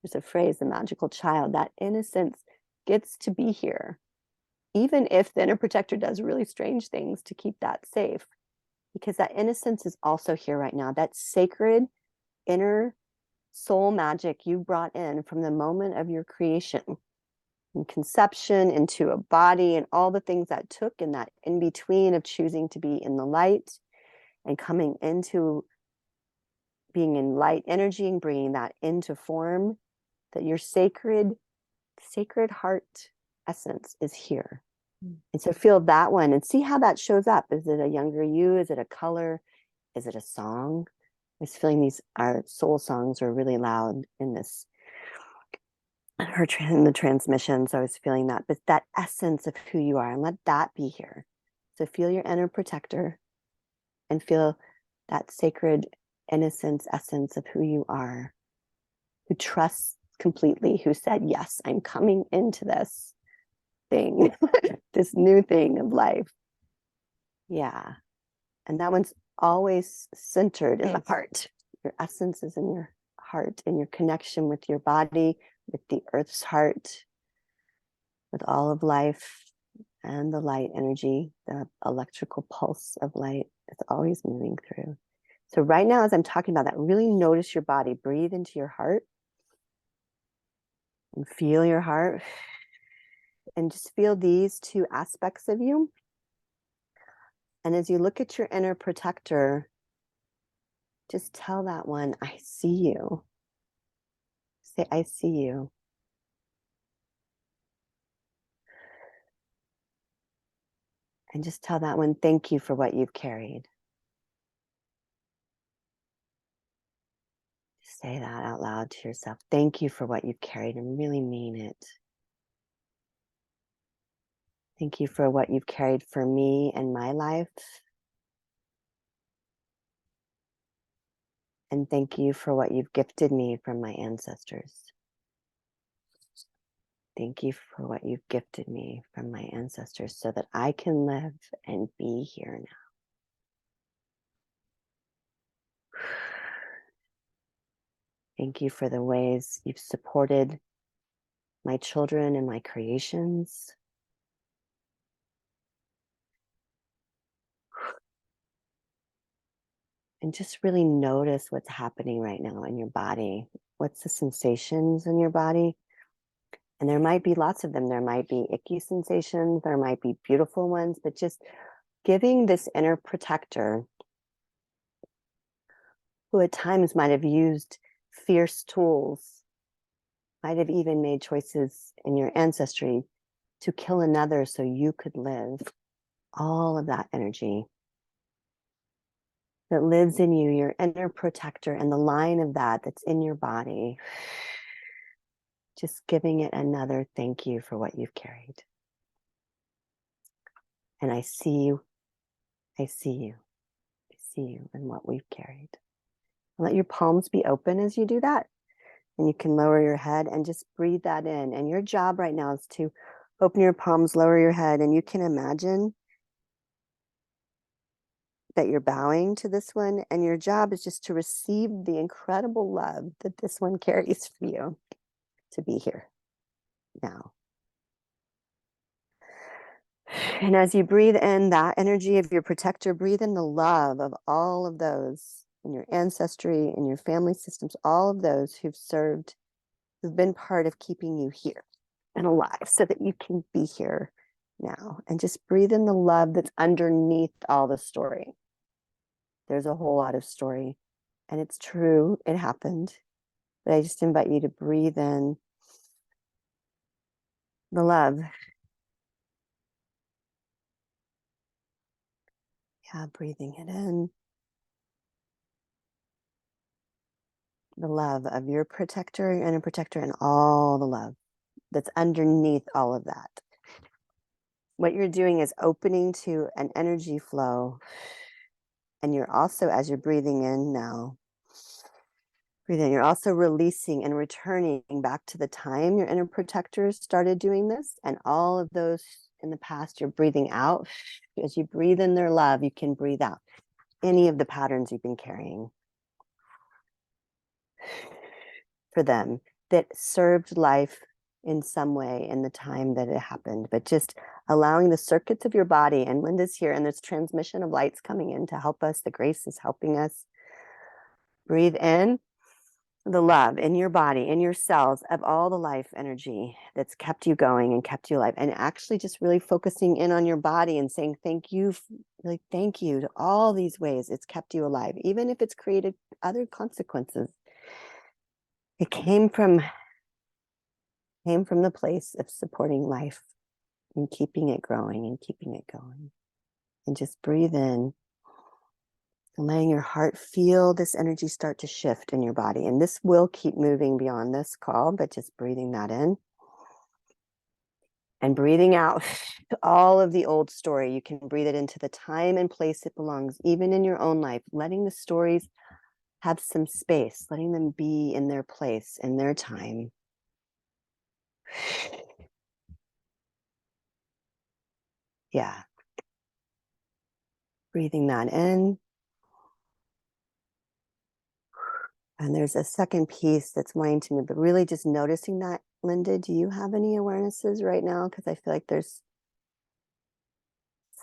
There's a phrase, the magical child, that innocence gets to be here. Even if the inner protector does really strange things to keep that safe, because that innocence is also here right now. That sacred inner soul magic you brought in from the moment of your creation, and conception into a body, and all the things that took in that in between of choosing to be in the light and coming into being in light energy and bringing that into form, that your sacred heart essence is here. And so feel that one and see how that shows up. Is it a younger you? Is it a color? Is it a song? I was feeling our soul songs are really loud in this, in the transmission. So I was feeling that, but that essence of who you are, and let that be here. So feel your inner protector and feel that sacred innocence essence of who you are, who trusts completely, who said, yes, I'm coming into this thing, this new thing of life. Yeah. And that one's always centered in the heart. Your essence is in your heart, in your connection with your body, with the earth's heart, with all of life and the light energy, the electrical pulse of light. It's always moving through. So right now, as I'm talking about that, really notice your body. Breathe into your heart and feel your heart. And just feel these two aspects of you. And as you look at your inner protector, just tell that one, I see you. Say, I see you. And just tell that one, thank you for what you've carried. Just say that out loud to yourself. Thank you for what you've carried, and really mean it. Thank you for what you've carried for me and my life. And thank you for what you've gifted me from my ancestors. Thank you for what you've gifted me from my ancestors so that I can live and be here now. Thank you for the ways you've supported my children and my creations. And just really notice what's happening right now in your body. What's the sensations in your body? And there might be lots of them. There might be icky sensations. There might be beautiful ones, but just giving this inner protector, who at times might have used fierce tools, might have even made choices in your ancestry to kill another so you could live. All of that energy that lives in you, your inner protector, and the line of that that's in your body. Just giving it another thank you for what you've carried. And I see you. I see you. I see you and what we've carried. Let your palms be open as you do that. And you can lower your head and just breathe that in. And your job right now is to open your palms, lower your head, and you can imagine that you're bowing to this one. And your job is just to receive the incredible love that this one carries for you to be here now. And as you breathe in that energy of your protector, breathe in the love of all of those in your ancestry, in your family systems, all of those who've served, who've been part of keeping you here and alive so that you can be here now. And just breathe in the love that's underneath all the story. There's a whole lot of story, and it's true, it happened. But I just invite you to breathe in the love. Yeah, breathing it in. The love of your protector, your inner protector, and all the love that's underneath all of that. What you're doing is opening to an energy flow. And you're also, as you're breathing in now, breathing, you're also releasing and returning back to the time your inner protectors started doing this. And all of those in the past, you're breathing out. As you breathe in their love, you can breathe out any of the patterns you've been carrying for them that served life in some way in the time that it happened, but just allowing the circuits of your body. And Linda's here, and there's transmission of lights coming in to help us. The grace is helping us. Breathe in the love in your body, in your cells, of all the life energy that's kept you going and kept you alive. And actually just really focusing in on your body and saying thank you, really thank you to all these ways it's kept you alive, even if it's created other consequences. It came from the place of supporting life and keeping it growing and keeping it going. And just breathe in and letting your heart feel this energy start to shift in your body. And this will keep moving beyond this call, but just breathing that in and breathing out all of the old story. You can breathe it into the time and place it belongs, even in your own life, letting the stories have some space, letting them be in their place, in their time. Yeah. Breathing that in. And there's a second piece that's wanting to move, but really just noticing that. Linda, do you have any awarenesses right now? Because I feel like there's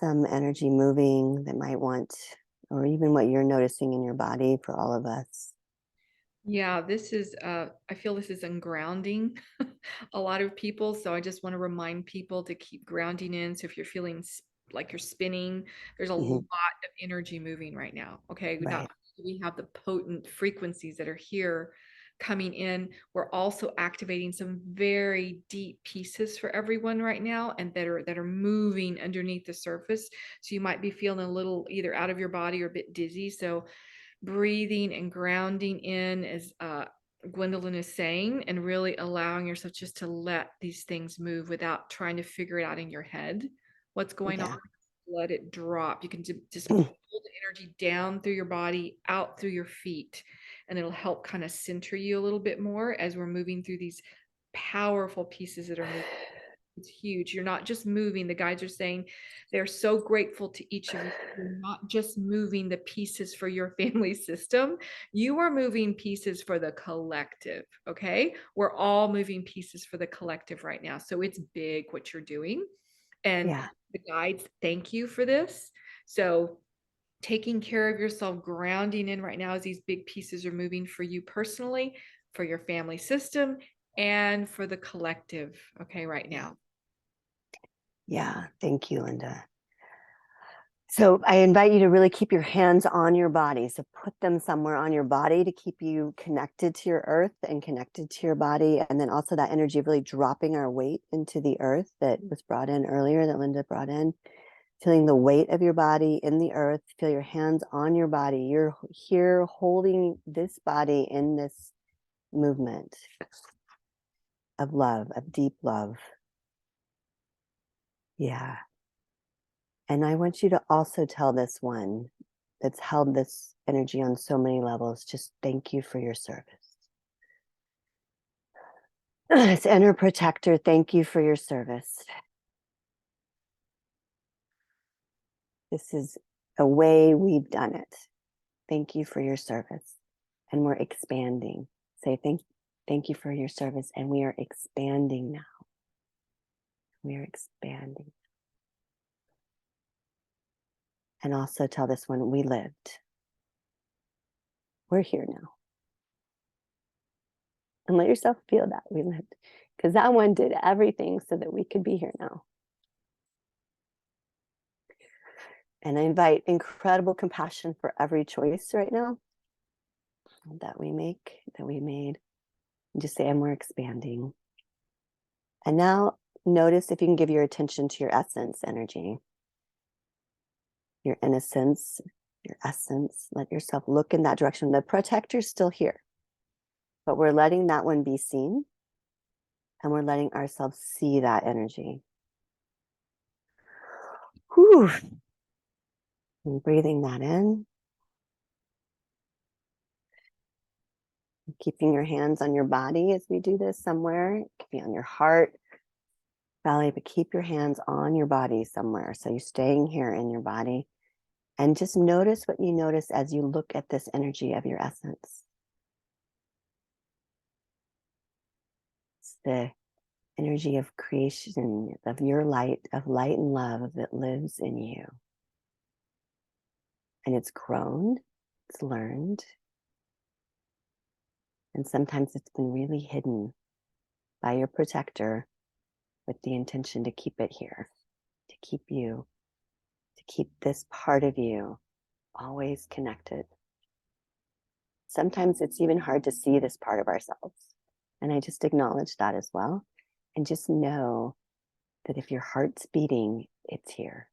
some energy moving that might want, or even what you're noticing in your body for all of us. Yeah, this is, I feel this is ungrounding a lot of people. So I just want to remind people to keep grounding in. So if you're feeling like you're spinning, there's a lot of energy moving right now. Okay. Not Right. only do we have the potent frequencies that are here coming in, we're also activating some very deep pieces for everyone right now, and that are moving underneath the surface. So you might be feeling a little either out of your body or a bit dizzy. So breathing and grounding in, as Gwendolyn is saying, and really allowing yourself just to let these things move without trying to figure it out in your head what's going on. Let it drop. You can just pull the energy down through your body, out through your feet, and it'll help kind of center you a little bit more as we're moving through these powerful pieces that are moving. It's huge. You're not just moving. The guides are saying they're so grateful to each of you. You're not just moving the pieces for your family system. You are moving pieces for the collective. Okay. We're all moving pieces for the collective right now. So it's big what you're doing. And the guides thank you for this. So taking care of yourself, grounding in right now as these big pieces are moving for you personally, for your family system, and for the collective. Okay. Right now. Yeah. Thank you, Linda. So I invite you to really keep your hands on your body. So put them somewhere on your body to keep you connected to your earth and connected to your body. And then also that energy of really dropping our weight into the earth that was brought in earlier, that Linda brought in. Feeling the weight of your body in the earth. Feel your hands on your body. You're here holding this body in this movement of love, of deep love. Yeah. And I want you to also tell this one that's held this energy on so many levels, just thank you for your service. This inner protector, thank you for your service. This is a way we've done it. Thank you for your service. And we're expanding. Say thank you for your service. And we are expanding now. We are expanding. And also tell this one, we lived. We're here now. And let yourself feel that we lived. Because that one did everything so that we could be here now. And I invite incredible compassion for every choice right now that we make, that we made. And just say, and we're expanding. And now notice if you can give your attention to your essence energy, your innocence, your essence. Let yourself look in that direction. The protector's still here, but we're letting that one be seen. And we're letting ourselves see that energy. Whew. And breathing that in. Keeping your hands on your body as we do this somewhere. It could be on your heart, belly, but keep your hands on your body somewhere. So you're staying here in your body. And just notice what you notice as you look at this energy of your essence. It's the energy of creation, of your light and love that lives in you. And it's grown, it's learned. And sometimes it's been really hidden by your protector with the intention to keep it here, to keep you, to keep this part of you always connected. Sometimes it's even hard to see this part of ourselves. And I just acknowledge that as well. And just know that if your heart's beating, it's here.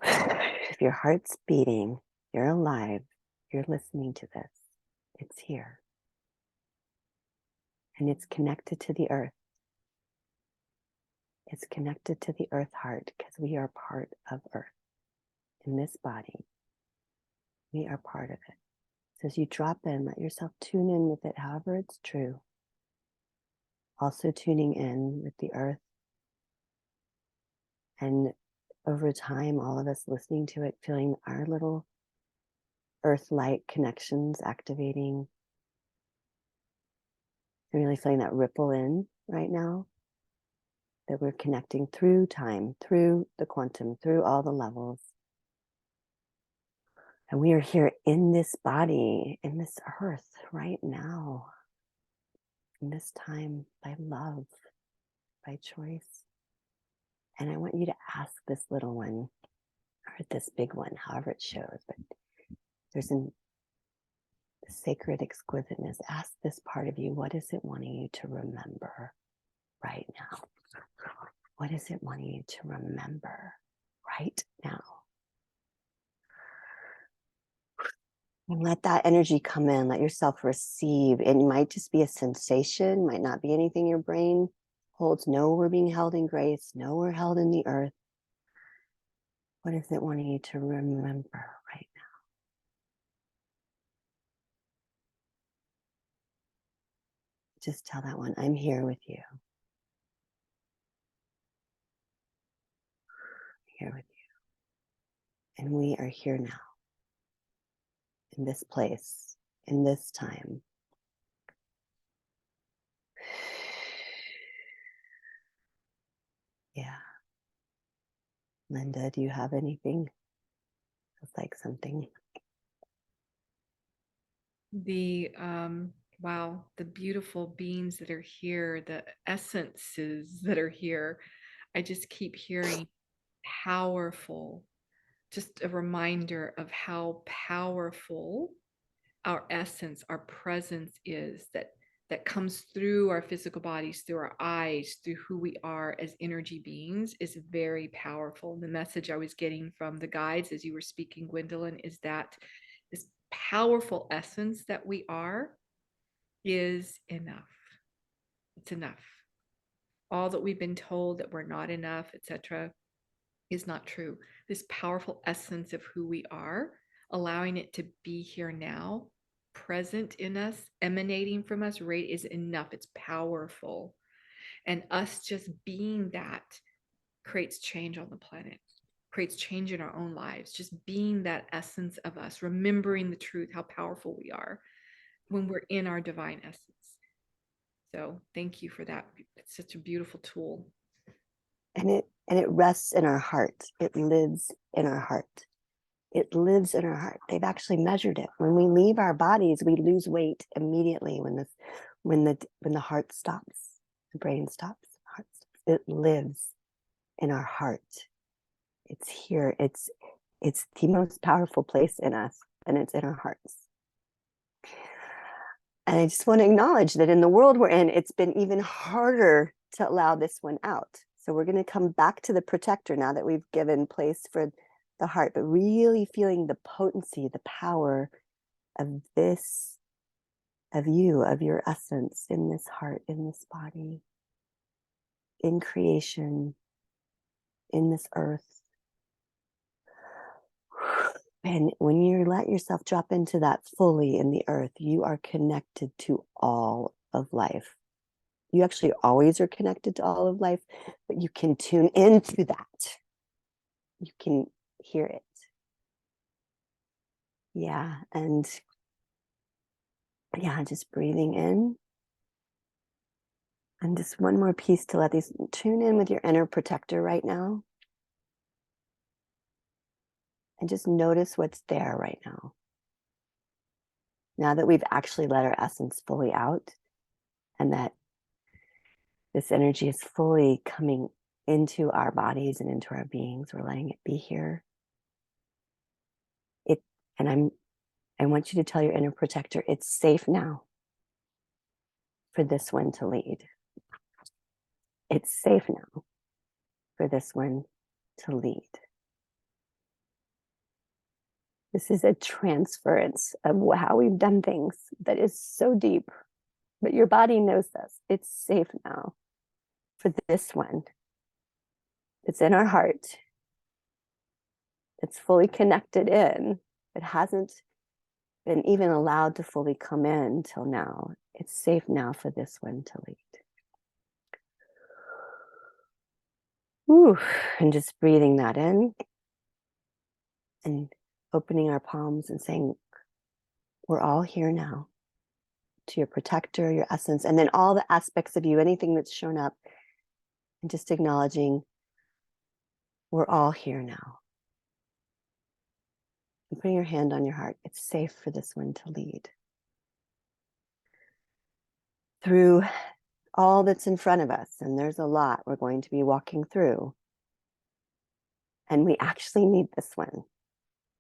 If your heart's beating, you're alive, you're listening to this, it's here. And it's connected to the earth. It's connected to the earth heart because we are part of earth. In this body, we are part of it. So as you drop in, let yourself tune in with it, however it's true. Also tuning in with the earth. And over time, all of us listening to it, feeling our little earth light connections activating. And really feeling that ripple in right now. That we're connecting through time, through the quantum, through all the levels. And we are here in this body, in this earth right now. In this time by love, by choice. And I want you to ask this little one, or this big one, however it shows, but there's a sacred exquisiteness. Ask this part of you, what is it wanting you to remember right now? What is it wanting you to remember right now? And let that energy come in. Let yourself receive. It might just be a sensation, might not be anything your brain holds. No, we're being held in grace. No, we're held in the earth. What is it wanting you to remember right now? Just tell that one, I'm here with you. I'm here with you. And we are here now. In this place. In this time. Yeah. Linda, do you have anything? Feels like something. The wow, the beautiful beings that are here, the essences that are here. I just keep hearing powerful. Just a reminder of how powerful our essence, our presence is, that comes through our physical bodies, through our eyes, through who we are as energy beings, is very powerful. The message I was getting from the guides as you were speaking, Gwendolyn, is that this powerful essence that we are is enough. It's enough. All that we've been told that we're not enough, etc., is not true. This powerful essence of who we are, allowing it to be here now, present in us, emanating from us, right, is enough. It's powerful. And us just being that creates change on the planet, creates change in our own lives. Just being that essence of us, remembering the truth, how powerful we are when we're in our divine essence. So thank you for that. It's such a beautiful tool. And it rests in our heart. It lives in our heart. It lives in our heart. They've actually measured it. When we leave our bodies, we lose weight immediately when the heart stops, the brain stops, the heart stops. It lives in our heart. It's here. It's the most powerful place in us, and it's in our hearts. And I just want to acknowledge that in the world we're in, it's been even harder to allow this one out. So we're going to come back to the protector now that we've given place for the heart, but really feeling the potency, the power of this, of you, of your essence in this heart, in this body, in creation, in this earth. And when you let yourself drop into that fully in the earth, you are connected to all of life. You actually always are connected to all of life, but you can tune into that. You can hear it. Yeah, and yeah, just breathing in. And just one more piece to let these tune in with your inner protector right now. And just notice what's there right now. Now that we've actually let our essence fully out, and that this energy is fully coming into our bodies and into our beings, we're letting it be here. I want you to tell your inner protector, it's safe now for this one to lead. It's safe now for this one to lead. This is a transference of how we've done things that is so deep, but your body knows this. It's safe now for this one. It's in our heart. It's fully connected in. It hasn't been even allowed to fully come in till now. It's safe now for this one to lead. Ooh, and just breathing that in and opening our palms and saying, we're all here now, to your protector, your essence, and then all the aspects of you, anything that's shown up, and just acknowledging we're all here now. And putting your hand on your heart, it's safe for this one to lead. Through all that's in front of us, and there's a lot we're going to be walking through. And we actually need this one.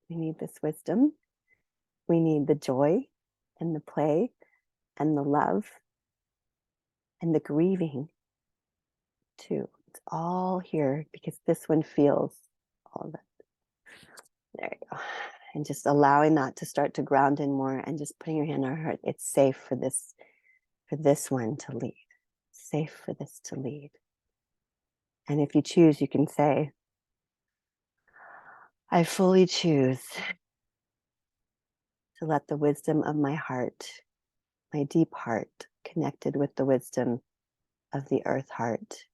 We need this wisdom. We need the joy and the play and the love and the grieving too. It's all here because this one feels all of it. There you go. And just allowing that to start to ground in more and just putting your hand on your heart. It's safe for this one to lead. Safe for this to lead. And if you choose, you can say, I fully choose to let the wisdom of my heart, my deep heart, connected with the wisdom of the earth heart,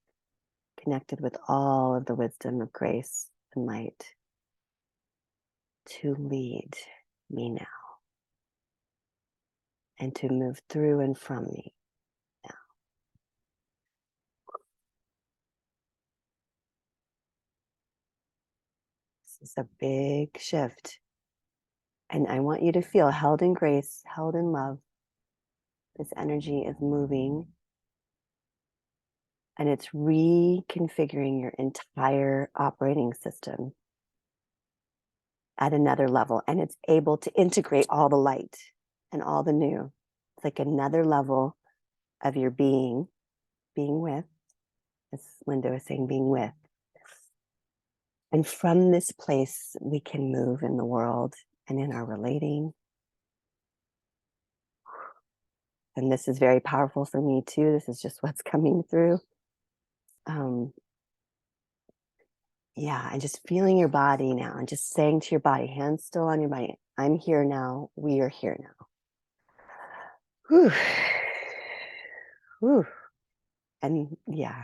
connected with all of the wisdom of grace and light, to lead me now and to move through and from me now. This is a big shift. And I want you to feel held in grace, held in love. This energy is moving And it's reconfiguring your entire operating system at another level. And it's able to integrate all the light and all the new. It's like another level of your being with, as Linda was saying, being with. And from this place, we can move in the world and in our relating. And this is very powerful for me too. This is just what's coming through. Yeah, and just feeling your body now and just saying to your body, hands still on your body, I'm here now. We are here now. Whew. Whew. And yeah,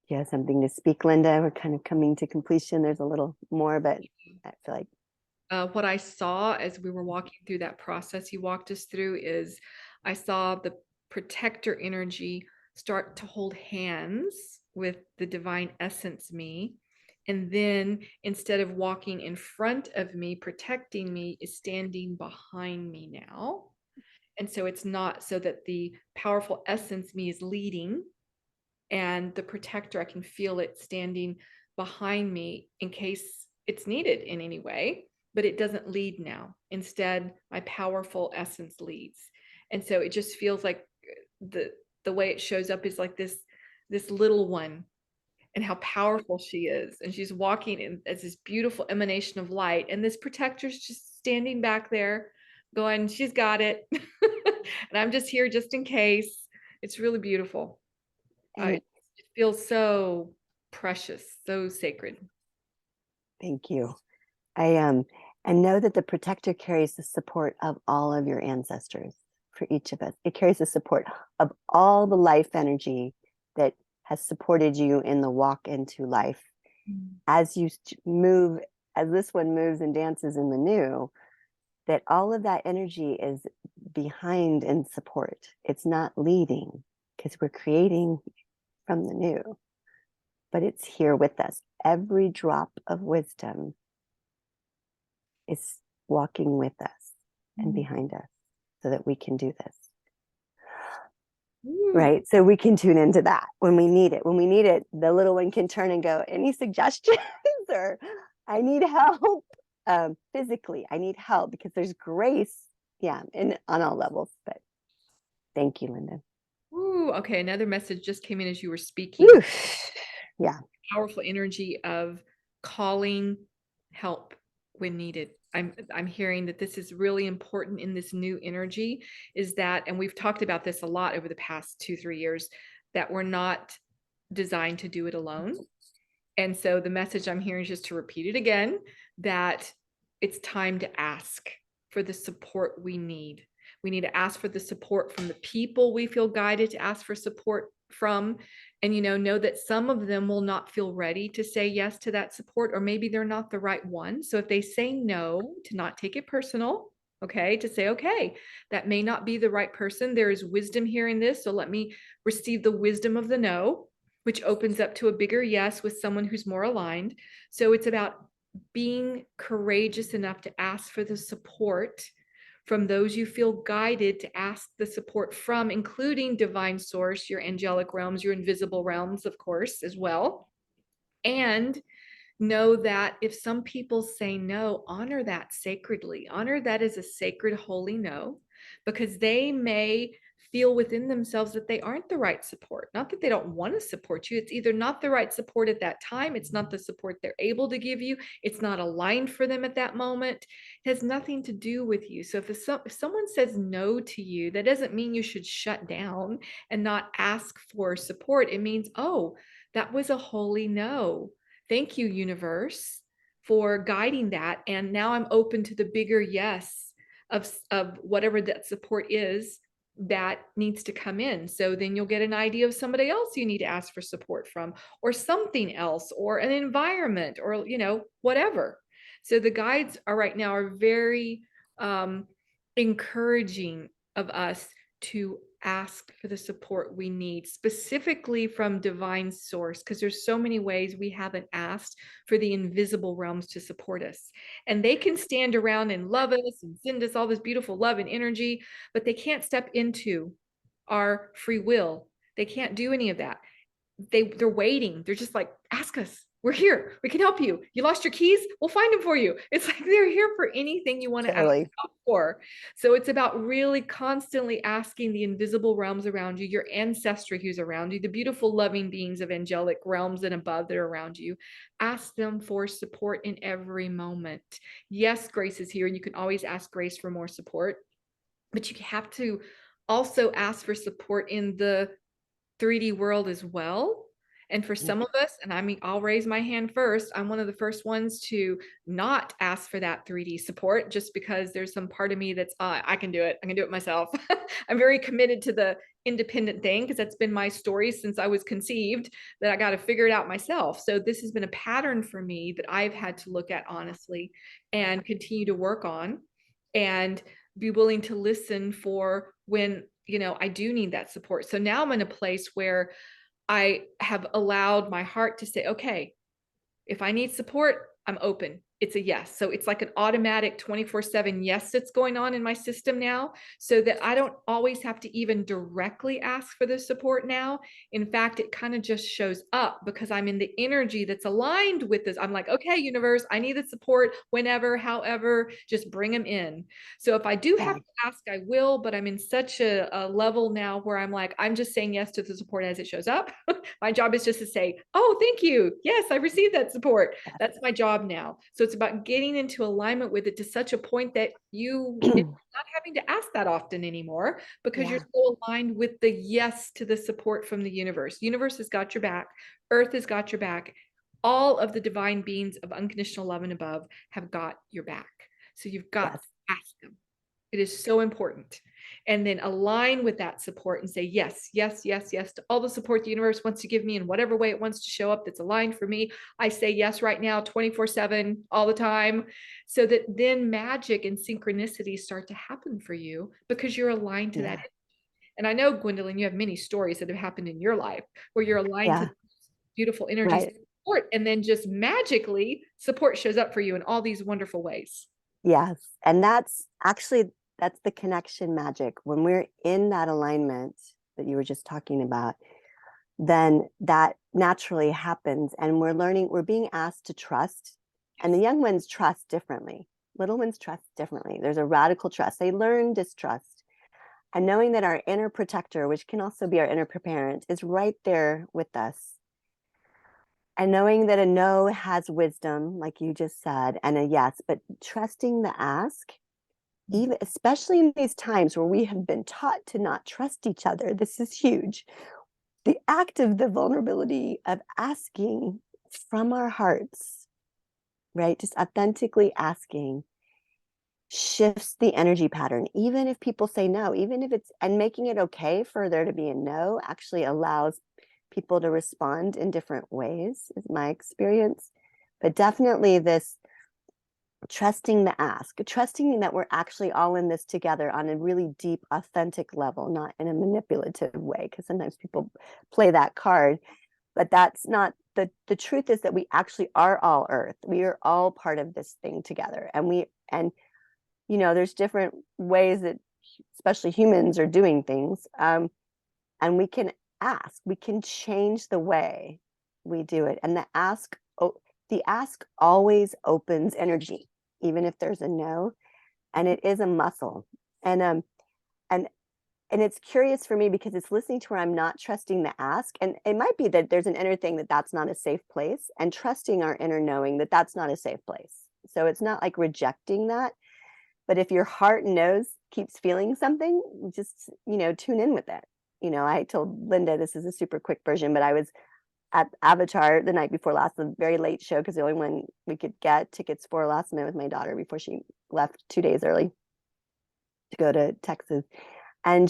you have something to speak, Linda. We're kind of coming to completion. There's a little more, but I feel like what I saw as we were walking through that process you walked us through is I saw the protector energy start to hold hands with the divine essence me. And then instead of walking in front of me, protecting me, is standing behind me now. And so it's not so that the powerful essence me is leading, and the protector, I can feel it standing behind me in case it's needed in any way, but it doesn't lead now. Instead, my powerful essence leads. And so it just feels like the way it shows up is like this little one, and how powerful she is. And she's walking in as this beautiful emanation of light. And this protector's just standing back there going, she's got it. And I'm just here just in case. It's really beautiful. and It feels so precious, so sacred. thank you. I and know that the protector carries the support of all of your ancestors for each of us. It carries the support of all the life energy that has supported you in the walk into life. As you move, as this one moves and dances in the new, that all of that energy is behind and support. It's not leading because we're creating from the new, but it's here with us. Every drop of wisdom is walking with us and behind us so that we can do this. Right. So we can tune into that when we need it. When we need it, the little one can turn and go, any suggestions? Or I need help. Physically, I need help, because there's grace, yeah, on all levels. But thank you, Linda. Ooh, okay, another message just came in as you were speaking. Whew. Yeah. Powerful energy of calling help when needed. I'm hearing that this is really important in this new energy, is that, and we've talked about this a lot over the past 2-3 years, that we're not designed to do it alone. And so the message I'm hearing is just to repeat it again, that it's time to ask for the support we need. We need to ask for the support from the people we feel guided to ask for support from. And, know that some of them will not feel ready to say yes to that support, or maybe they're not the right one. So if they say no, to not take it personal, okay, to say, okay, that may not be the right person. There is wisdom here in this. So let me receive the wisdom of the no, which opens up to a bigger yes with someone who's more aligned. So it's about being courageous enough to ask for the support from those you feel guided to ask the support from, including divine source, your angelic realms, your invisible realms, of course, as well. And know that if some people say no, honor that sacredly. Honor that as a sacred, holy no, because they may feel within themselves that they aren't the right support. Not that they don't want to support you. It's either not the right support at that time. It's not the support they're able to give you. It's not aligned for them at that moment. It has nothing to do with you. So if someone says no to you, that doesn't mean you should shut down and not ask for support. It means, oh, that was a holy no. Thank you, universe, for guiding that. And now I'm open to the bigger yes of whatever that support is that needs to come in. So then you'll get an idea of somebody else you need to ask for support from, or something else, or an environment, or, whatever. So the guides are right now are very encouraging of us to ask for the support we need, specifically from divine source, because there's so many ways we haven't asked for the invisible realms to support us. And they can stand around and love us and send us all this beautiful love and energy, but they can't step into our free will. They can't do any of that. they're waiting. They're just like, ask us. We're here. We can help you. You lost your keys? We'll find them for you. It's like they're here for anything you want to ask Totally. for. So it's about really constantly asking the invisible realms around you, your ancestry who's around you, the beautiful loving beings of angelic realms and above that are around you. Ask them for support in every moment. Yes, grace is here. You can always ask grace for more support, but you have to also ask for support in the 3D world as well. And for some of us, and I mean, I'll raise my hand first, I'm one of the first ones to not ask for that 3D support just because there's some part of me that's, I can do it. I can do it myself. I'm very committed to the independent thing because that's been my story since I was conceived, that I got to figure it out myself. So this has been a pattern for me that I've had to look at honestly and continue to work on and be willing to listen for when I do need that support. So now I'm in a place where I have allowed my heart to say, okay, if I need support, I'm open. It's a yes. So it's like an automatic 24/7 yes that's going on in my system now, so that I don't always have to even directly ask for the support now. In fact, it kind of just shows up because I'm in the energy that's aligned with this. I'm like, okay, universe, I need the support whenever, however, just bring them in. So if I do have Yeah. to ask, I will, but I'm in such a level now where I'm like, I'm just saying yes to the support as it shows up. My job is just to say, oh, thank you. Yes, I received that support. Yes. That's my job now. So it's about getting into alignment with it to such a point that it's not having to ask that often anymore because you're Yeah. so aligned with the yes to the support from the universe. Universe has got your back. Earth has got your back. All of the divine beings of unconditional love and above have got your back. So you've got Yes. to ask them. It is so important. And then align with that support and say, yes, yes, yes, yes, to all the support the universe wants to give me in whatever way it wants to show up that's aligned for me. I say yes right now, 24/7, all the time, so that then magic and synchronicity start to happen for you because you're aligned to that. Yeah. And I know, Gwendolyn, you have many stories that have happened in your life where you're aligned Yeah. to beautiful energies Right. support, and then just magically support shows up for you in all these wonderful ways. Yes. And that's the connection magic. When we're in that alignment that you were just talking about, then that naturally happens. And we're being asked to trust. And the young ones trust differently. Little ones trust differently. There's a radical trust. They learn distrust. And knowing that our inner protector, which can also be our inner parent, is right there with us. And knowing that a no has wisdom, like you just said, and a yes, but trusting the ask, even especially in these times where we have been taught to not trust each other, this is huge. The act of the vulnerability of asking from our hearts, right? Just authentically asking shifts the energy pattern. Even if people say no, even if and making it okay for there to be a no actually allows people to respond in different ways, is my experience. But definitely this trusting the ask, trusting that we're actually all in this together on a really deep, authentic level, not in a manipulative way, because sometimes people play that card. But that's not the truth is that we actually are all earth. We are all part of this thing together. And there's different ways that especially humans are doing things. And we can ask, we can change the way we do it. And the ask always opens energy, even if there's a no, and it is a muscle. And and it's curious for me because it's listening to where I'm not trusting the ask. And it might be that there's an inner thing that's not a safe place, and trusting our inner knowing that that's not a safe place. So it's not like rejecting that. But if your heart knows, keeps feeling something, just, tune in with it. I told Linda, this is a super quick version, but I was at Avatar the night before last, a very late show, because the only one we could get tickets for last minute with my daughter before she left 2 days early to go to Texas. And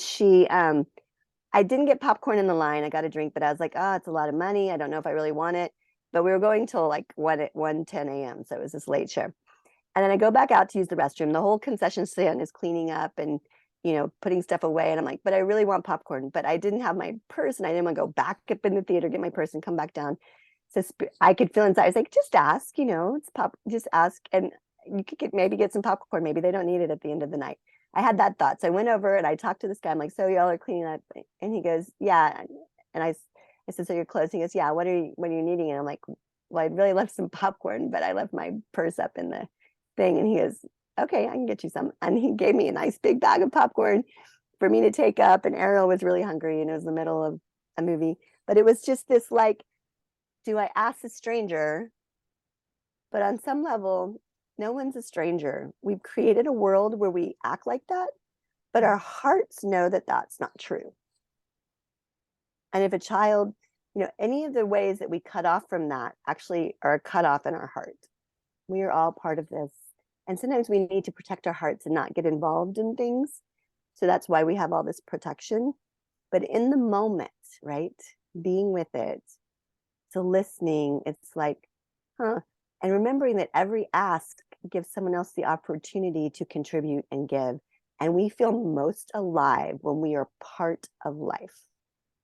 I didn't get popcorn in the line. I got a drink, but I was like, oh, it's a lot of money. I don't know if I really want it. But we were going till like 1:10 a.m. So it was this late show. And then I go back out to use the restroom. The whole concession stand is cleaning up and, putting stuff away. And I'm like, but I really want popcorn. But I didn't have my purse, and I didn't want to go back up in the theater, get my purse, and come back down. So I could feel inside. I was like, just ask, it's just ask. And you could maybe get some popcorn. Maybe they don't need it at the end of the night. I had that thought. So I went over and I talked to this guy. I'm like, so y'all are cleaning up? And he goes, yeah. And I said, so you're closing? He goes, yeah, what are you needing? And I'm like, well, I'd really love some popcorn, but I left my purse up in the thing. And he goes, okay, I can get you some. And he gave me a nice big bag of popcorn for me to take up. And Ariel was really hungry, and it was the middle of a movie. But it was just this like, do I ask a stranger? But on some level, no one's a stranger. We've created a world where we act like that, but our hearts know that that's not true. And if a child, any of the ways that we cut off from that actually are cut off in our heart. We are all part of this. And sometimes we need to protect our hearts and not get involved in things. So that's why we have all this protection. But in the moment, right, being with it, so listening, it's like, huh. And remembering that every ask gives someone else the opportunity to contribute and give. And we feel most alive when we are part of life.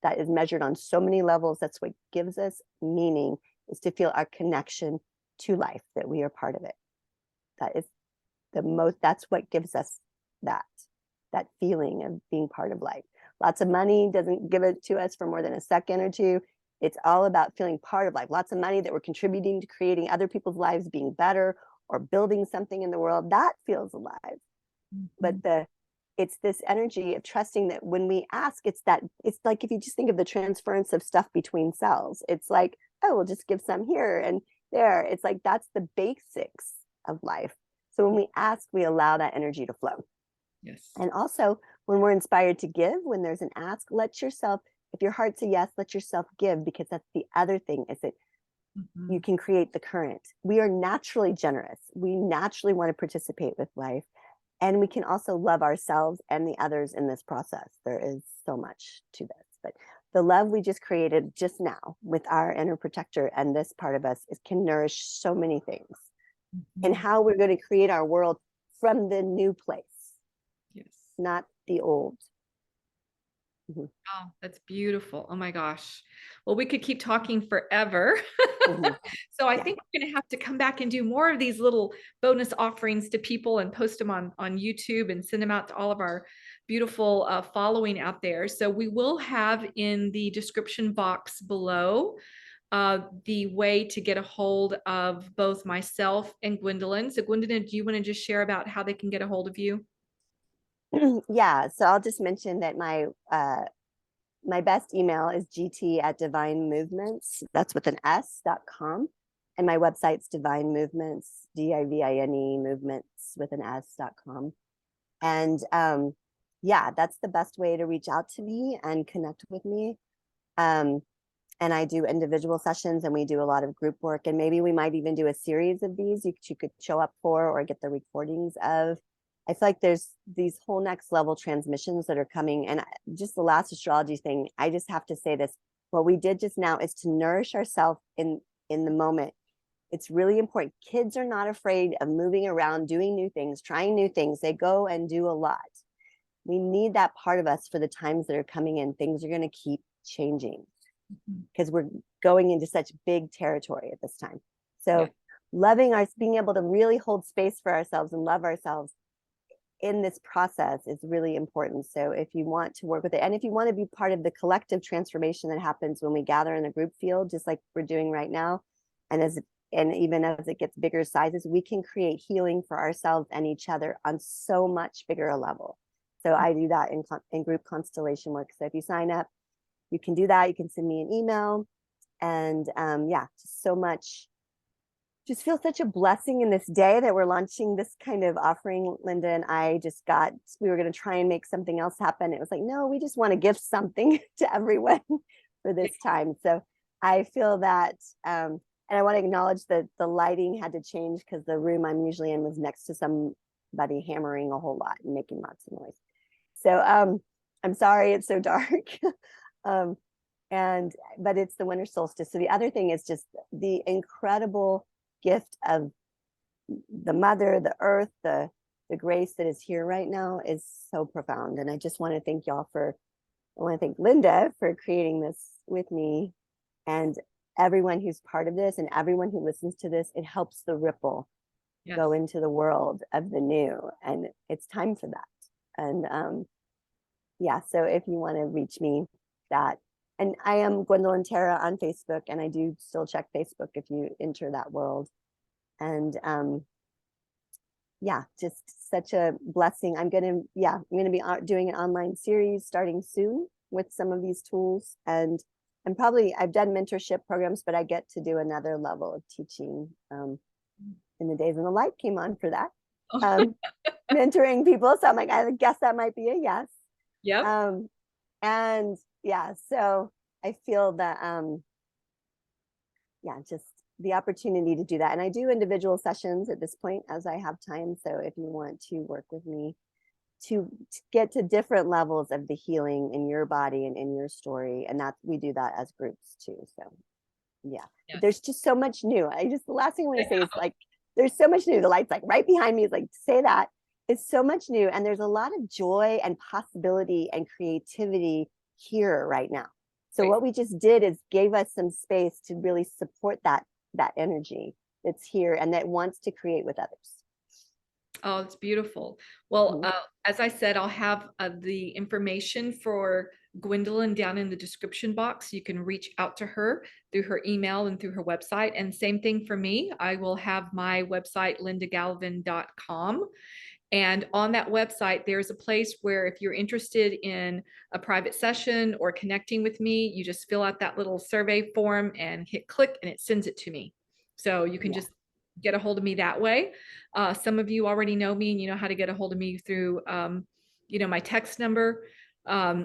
That is measured on so many levels. That's what gives us meaning, is to feel our connection to life, that we are part of it. That is that's what gives us that feeling of being part of life. Lots of money doesn't give it to us for more than a second or two. It's all about feeling part of life. Lots of money that we're contributing to creating other people's lives being better or building something in the world, that feels alive. But it's this energy of trusting that when we ask, it's like, if you just think of the transference of stuff between cells, it's like, oh, we'll just give some here and there. It's like, that's the basics of life. So when we ask, we allow that energy to flow. Yes. And also when we're inspired to give, when there's an ask, let yourself, if your heart's a yes, let yourself give, because that's the other thing, is that you can create the current. We are naturally generous. We naturally want to participate with life. And we can also love ourselves and the others in this process. There is so much to this. But the love we just created just now with our inner protector and this part of us can nourish so many things. And how we're going to create our world from the new place. Yes. Not the old. Oh, that's beautiful. Oh my gosh. Well, we could keep talking forever. So I think we're going to have to come back and do more of these little bonus offerings to people and post them on YouTube and send them out to all of our beautiful following out there. So we will have in the description box below the way to get a hold of both myself and Gwendolyn. So Gwendolyn, do you want to just share about how they can get a hold of you? Yeah, so I'll just mention that my best email is gt@divinemovements, that's with an s.com, and my website's Divine Movements, DIVINE movements with an s.com. And yeah, that's the best way to reach out to me and connect with me. And I do individual sessions, and we do a lot of group work, and maybe we might even do a series of these you could show up for or get the recordings of. I feel like there's these whole next level transmissions that are coming. And just the last astrology thing, I just have to say this. What we did just now is to nourish ourselves in the moment. It's really important. Kids are not afraid of moving around, doing new things, trying new things. They go and do a lot. We need that part of us for the times that are coming in. Things are going to keep changing because we're going into such big territory at this time. So loving being able to really hold space for ourselves and love ourselves in this process is really important. So if you want to work with it, and if you want to be part of the collective transformation that happens when we gather in the group field, just like we're doing right now, and even as it gets bigger sizes, we can create healing for ourselves and each other on so much bigger a level. So I do that in group constellation work. So if you sign up, you can do that. You can send me an email, and yeah, just so much. Just feel such a blessing in this day that we're launching this kind of offering. Linda and I we were going to try and make something else happen. It was like, no, we just want to give something to everyone for this time. So I feel that, and I want to acknowledge that the lighting had to change because the room I'm usually in was next to somebody hammering a whole lot and making lots of noise. So I'm sorry it's so dark. But it's the winter solstice. So the other thing is just the incredible gift of the mother, the earth, the grace that is here right now is so profound. And I just want to thank y'all I want to thank Linda for creating this with me, and everyone who's part of this and everyone who listens to this. It helps the ripple go into the world of the new, and it's time for that. And yeah, so if you want to reach me, that And I am Gwendolyn Terra on Facebook, and I do still check Facebook if you enter that world. And yeah, just such a blessing. I'm gonna be doing an online series starting soon with some of these tools, and I've done mentorship programs, but I get to do another level of teaching in the days when the light came on for that. Mentoring people. So I'm like, I guess that might be a yes. Yep. And yeah, so I feel that just the opportunity to do that. And I do individual sessions at this point as I have time. So if you want to work with me to get to different levels of the healing in your body and in your story, and we do that as groups too. So yeah, Yes. there's just so much new. The last thing I want to say is like, there's so much new. The light's like right behind me is like, say that. It's so much new. And there's a lot of joy and possibility and creativity here right now. So what we just did is gave us some space to really support that energy that's here and that wants to create with others. Oh, it's beautiful. Well, as I said, I'll have the information for Gwendolyn down in the description box. You can reach out to her through her email and through her website. And same thing for me. I will have my website, lindagalvan.com. And on that website, there's a place where if you're interested in a private session or connecting with me, you just fill out that little survey form and hit click and it sends it to me. So you can just get a hold of me that way. Some of you already know me and you know how to get a hold of me through, my text number.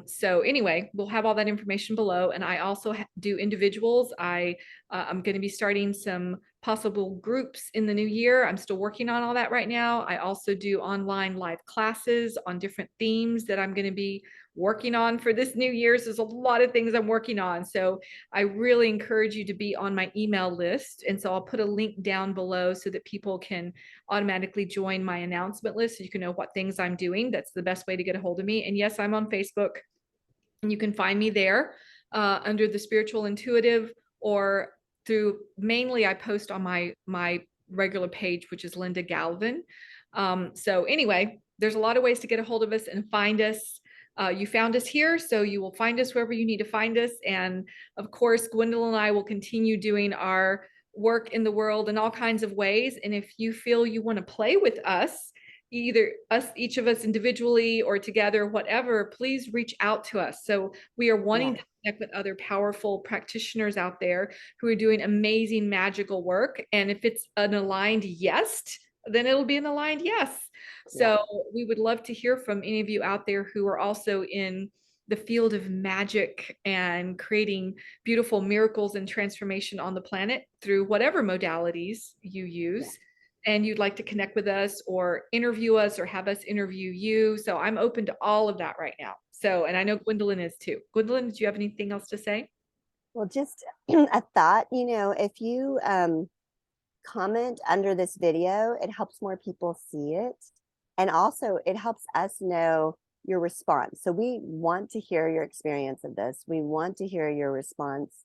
So anyway, we'll have all that information below. And I also do individuals. I'm going to be starting some possible groups in the new year. I'm still working on all that right now. I also do online live classes on different themes that I'm going to be working on for this new year. So there's a lot of things I'm working on. So I really encourage you to be on my email list. And so I'll put a link down below so that people can automatically join my announcement list so you can know what things I'm doing. That's the best way to get a hold of me. And yes, I'm on Facebook and you can find me there under the Spiritual Intuitive, or through, mainly I post on my regular page, which is Linda Galvan. So anyway, there's a lot of ways to get a hold of us and find us. You found us here, so you will find us wherever you need to find us. And of course, Gwendolyn and I will continue doing our work in the world in all kinds of ways. And if you feel you want to play with us, either each of us individually or together, whatever, please reach out to us. So we are wanting to connect with other powerful practitioners out there who are doing amazing magical work. And if it's an aligned yes, then it'll be an aligned yes. So we would love to hear from any of you out there who are also in the field of magic and creating beautiful miracles and transformation on the planet through whatever modalities you use. And you'd like to connect with us or interview us or have us interview you. So I'm open to all of that right now. So, and I know Gwendolyn is too. Gwendolyn, did you have anything else to say? Well, just a thought, if you comment under this video, it helps more people see it. And also it helps us know your response. So we want to hear your experience of this. We want to hear your response.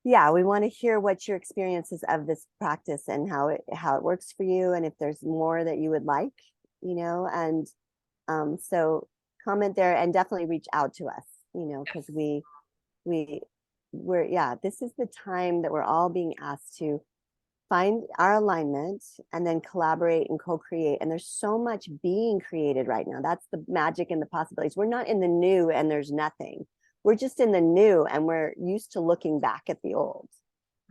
Yeah, we want to hear what your experiences of this practice and how it works for you, and if there's more that you would like, and so comment there and definitely reach out to us, because we're this is the time that we're all being asked to find our alignment and then collaborate and co-create. And there's so much being created right now. That's the magic and the possibilities. We're not in the new and there's nothing. We're just in the new and we're used to looking back at the old.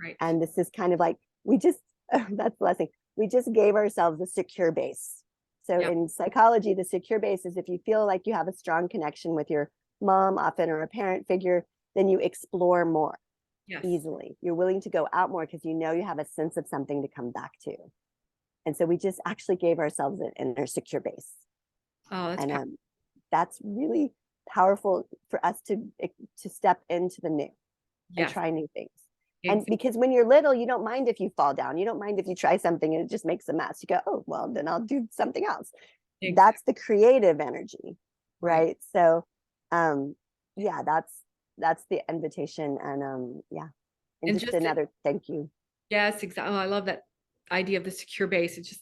Right. And this is kind of like, that's the last thing. We just gave ourselves a secure base. So in psychology, the secure base is if you feel like you have a strong connection with your mom often or a parent figure, then you explore more. Easily. You're willing to go out more because you have a sense of something to come back to. And so we just actually gave ourselves an inner secure base. Oh, that's that's really powerful for us to step into the new and try new things. And because when you're little, you don't mind if you fall down. You don't mind if you try something and it just makes a mess. You go, oh, well, then I'll do something else. That's the creative energy, right? So that's the invitation. And and just another thank you. Yes, exactly. Oh, I love that idea of the secure base. It's just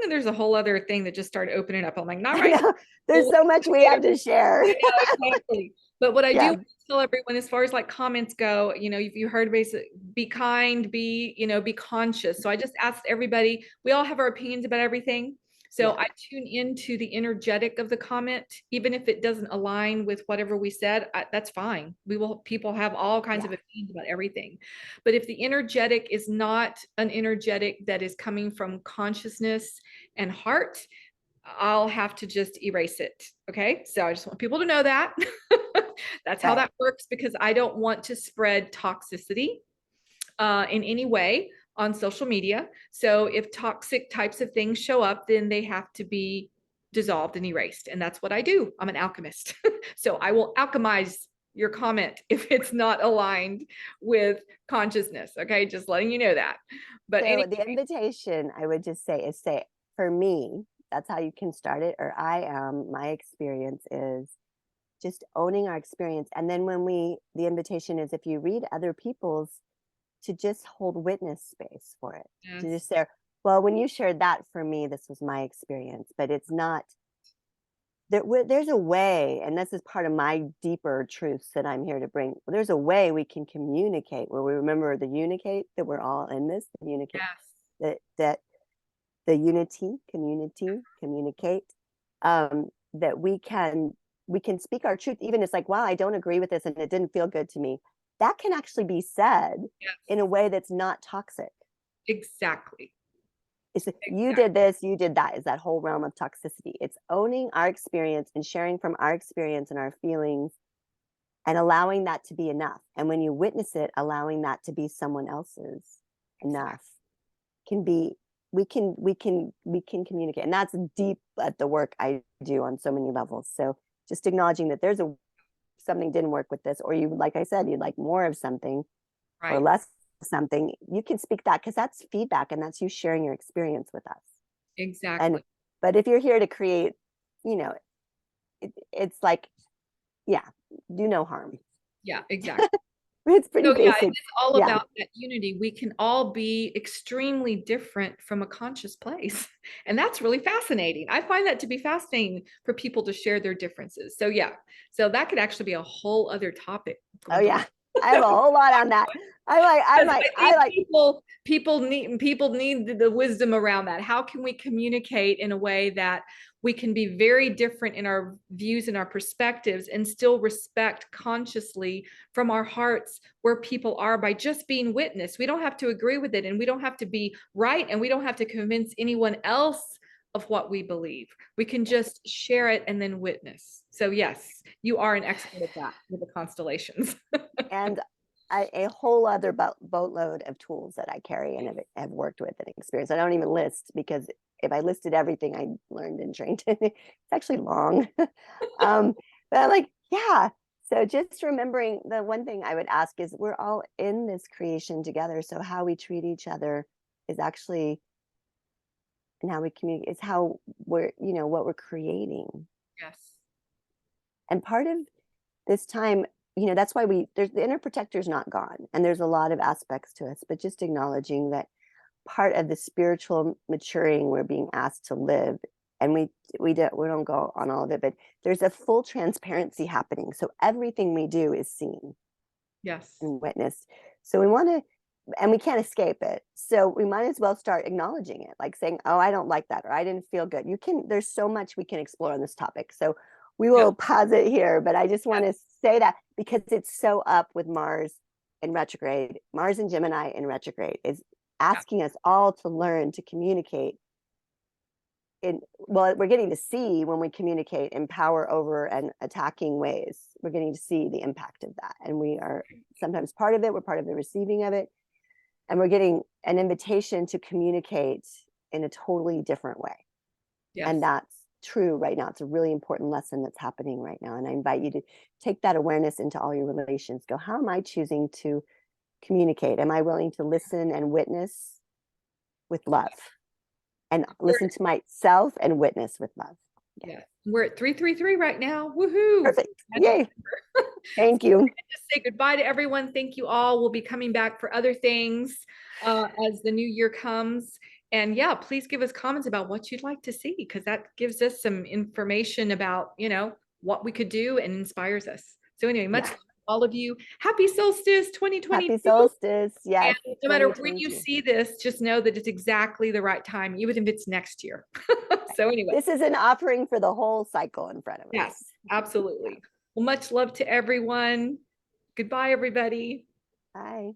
And there's a whole other thing that just started opening up. I'm like, not I right know. There's now. so much we have to share. I know, exactly. But what I Yeah. do tell everyone, as far as like comments go, if you heard basic, be kind, be conscious. So I just asked everybody, we all have our opinions about everything. So Yeah. I tune into the energetic of the comment, even if it doesn't align with whatever we said, that's fine. People have all kinds of opinions about everything. But if the energetic is not an energetic that is coming from consciousness and heart, I'll have to just erase it. Okay. So I just want people to know that. That's how that works, because I don't want to spread toxicity in any way on social media. So if toxic types of things show up, then they have to be dissolved and erased. And that's what I do. I'm an alchemist. So I will alchemize your comment if it's not aligned with consciousness. Okay. Just letting you know that. But So anyway, the invitation I would just say is for me, that's how you can start it. Or my experience is just owning our experience. And then the invitation is, if you read other people's, to just hold witness space for it. yes. To just say, well, when you shared that, for me, this was my experience, but it's not, there's a way, and this is part of my deeper truths that I'm here to bring. There's a way we can communicate, where we remember the unicate, that we're all in this, the unicate, that the unity, communicate, that we can speak our truth, even if it's like, wow, I don't agree with this and it didn't feel good to me. That can actually be said in a way that's not toxic. Exactly. It's you did this, you did that, is that whole realm of toxicity. It's owning our experience and sharing from our experience and our feelings, and allowing that to be enough. And when you witness it, allowing that to be someone else's enough can be, we can communicate. And that's deep at the work I do on so many levels. So just acknowledging that there's something didn't work with this, or you, like I said, you'd like more of something, or less of something, you can speak that, because that's feedback, and that's you sharing your experience with us. Exactly. But if you're here to create, it's like, do no harm. Yeah, exactly. It's pretty basic. It's all about that unity. We can all be extremely different from a conscious place. And that's really fascinating. I find that to be fascinating for people to share their differences. So so that could actually be a whole other topic. Oh yeah. I have a whole lot on that. I like people need the wisdom around that. How can we communicate in a way that we can be very different in our views and our perspectives, and still respect consciously from our hearts where people are, by just being witness? We don't have to agree with it, and we don't have to be right, and we don't have to convince anyone else of what we believe. We can just share it and then witness. So yes, you are an expert at that with the constellations. And a whole other boatload of tools that I carry and have worked with and experienced. I don't even list, because if I listed everything I learned and trained in, it's actually long. But I'm like, yeah. So just remembering, the one thing I would ask is, we're all in this creation together. So how we treat each other is actually, and how we communicate, is how we're, what we're creating. Yes. And part of this time, that's why there's the inner protector is not gone, and there's a lot of aspects to us, but just acknowledging that part of the spiritual maturing we're being asked to live, and we don't go on all of it, but there's a full transparency happening. So everything we do is seen, yes, and witnessed. So we want to, and we can't escape it. So we might as well start acknowledging it, like saying, oh, I don't like that, or I didn't feel good. There's so much we can explore on this topic. So we will pause it here, but I just want to say that, because it's so up with Mars in retrograde. Mars and Gemini in retrograde is asking us all to learn to communicate we're getting to see, when we communicate in power over and attacking ways, we're getting to see the impact of that. And we are sometimes part of it, we're part of the receiving of it. And we're getting an invitation to communicate in a totally different way. Yes. And that's true right now. It's a really important lesson that's happening right now. And I invite you to take that awareness into all your relations. Go, how am I choosing to communicate? Am I willing to listen and witness with love? And listen to myself and witness with love. Yeah. We're at 333 right now. Woohoo. Perfect. Yay. Thank you. Just say goodbye to everyone. Thank you all. We'll be coming back for other things as the new year comes. And yeah, please give us comments about what you'd like to see, because that gives us some information about, what we could do and inspires us. So anyway, much Yeah. love to all of you. Happy Solstice Happy 2022. solstice. And Yes. no matter when you 2022. see this, just know that it's exactly the right time, even if it's next year. So anyway, This is an offering for the whole cycle in front of us. yes, absolutely. Well, much love to everyone. Goodbye, everybody. Bye.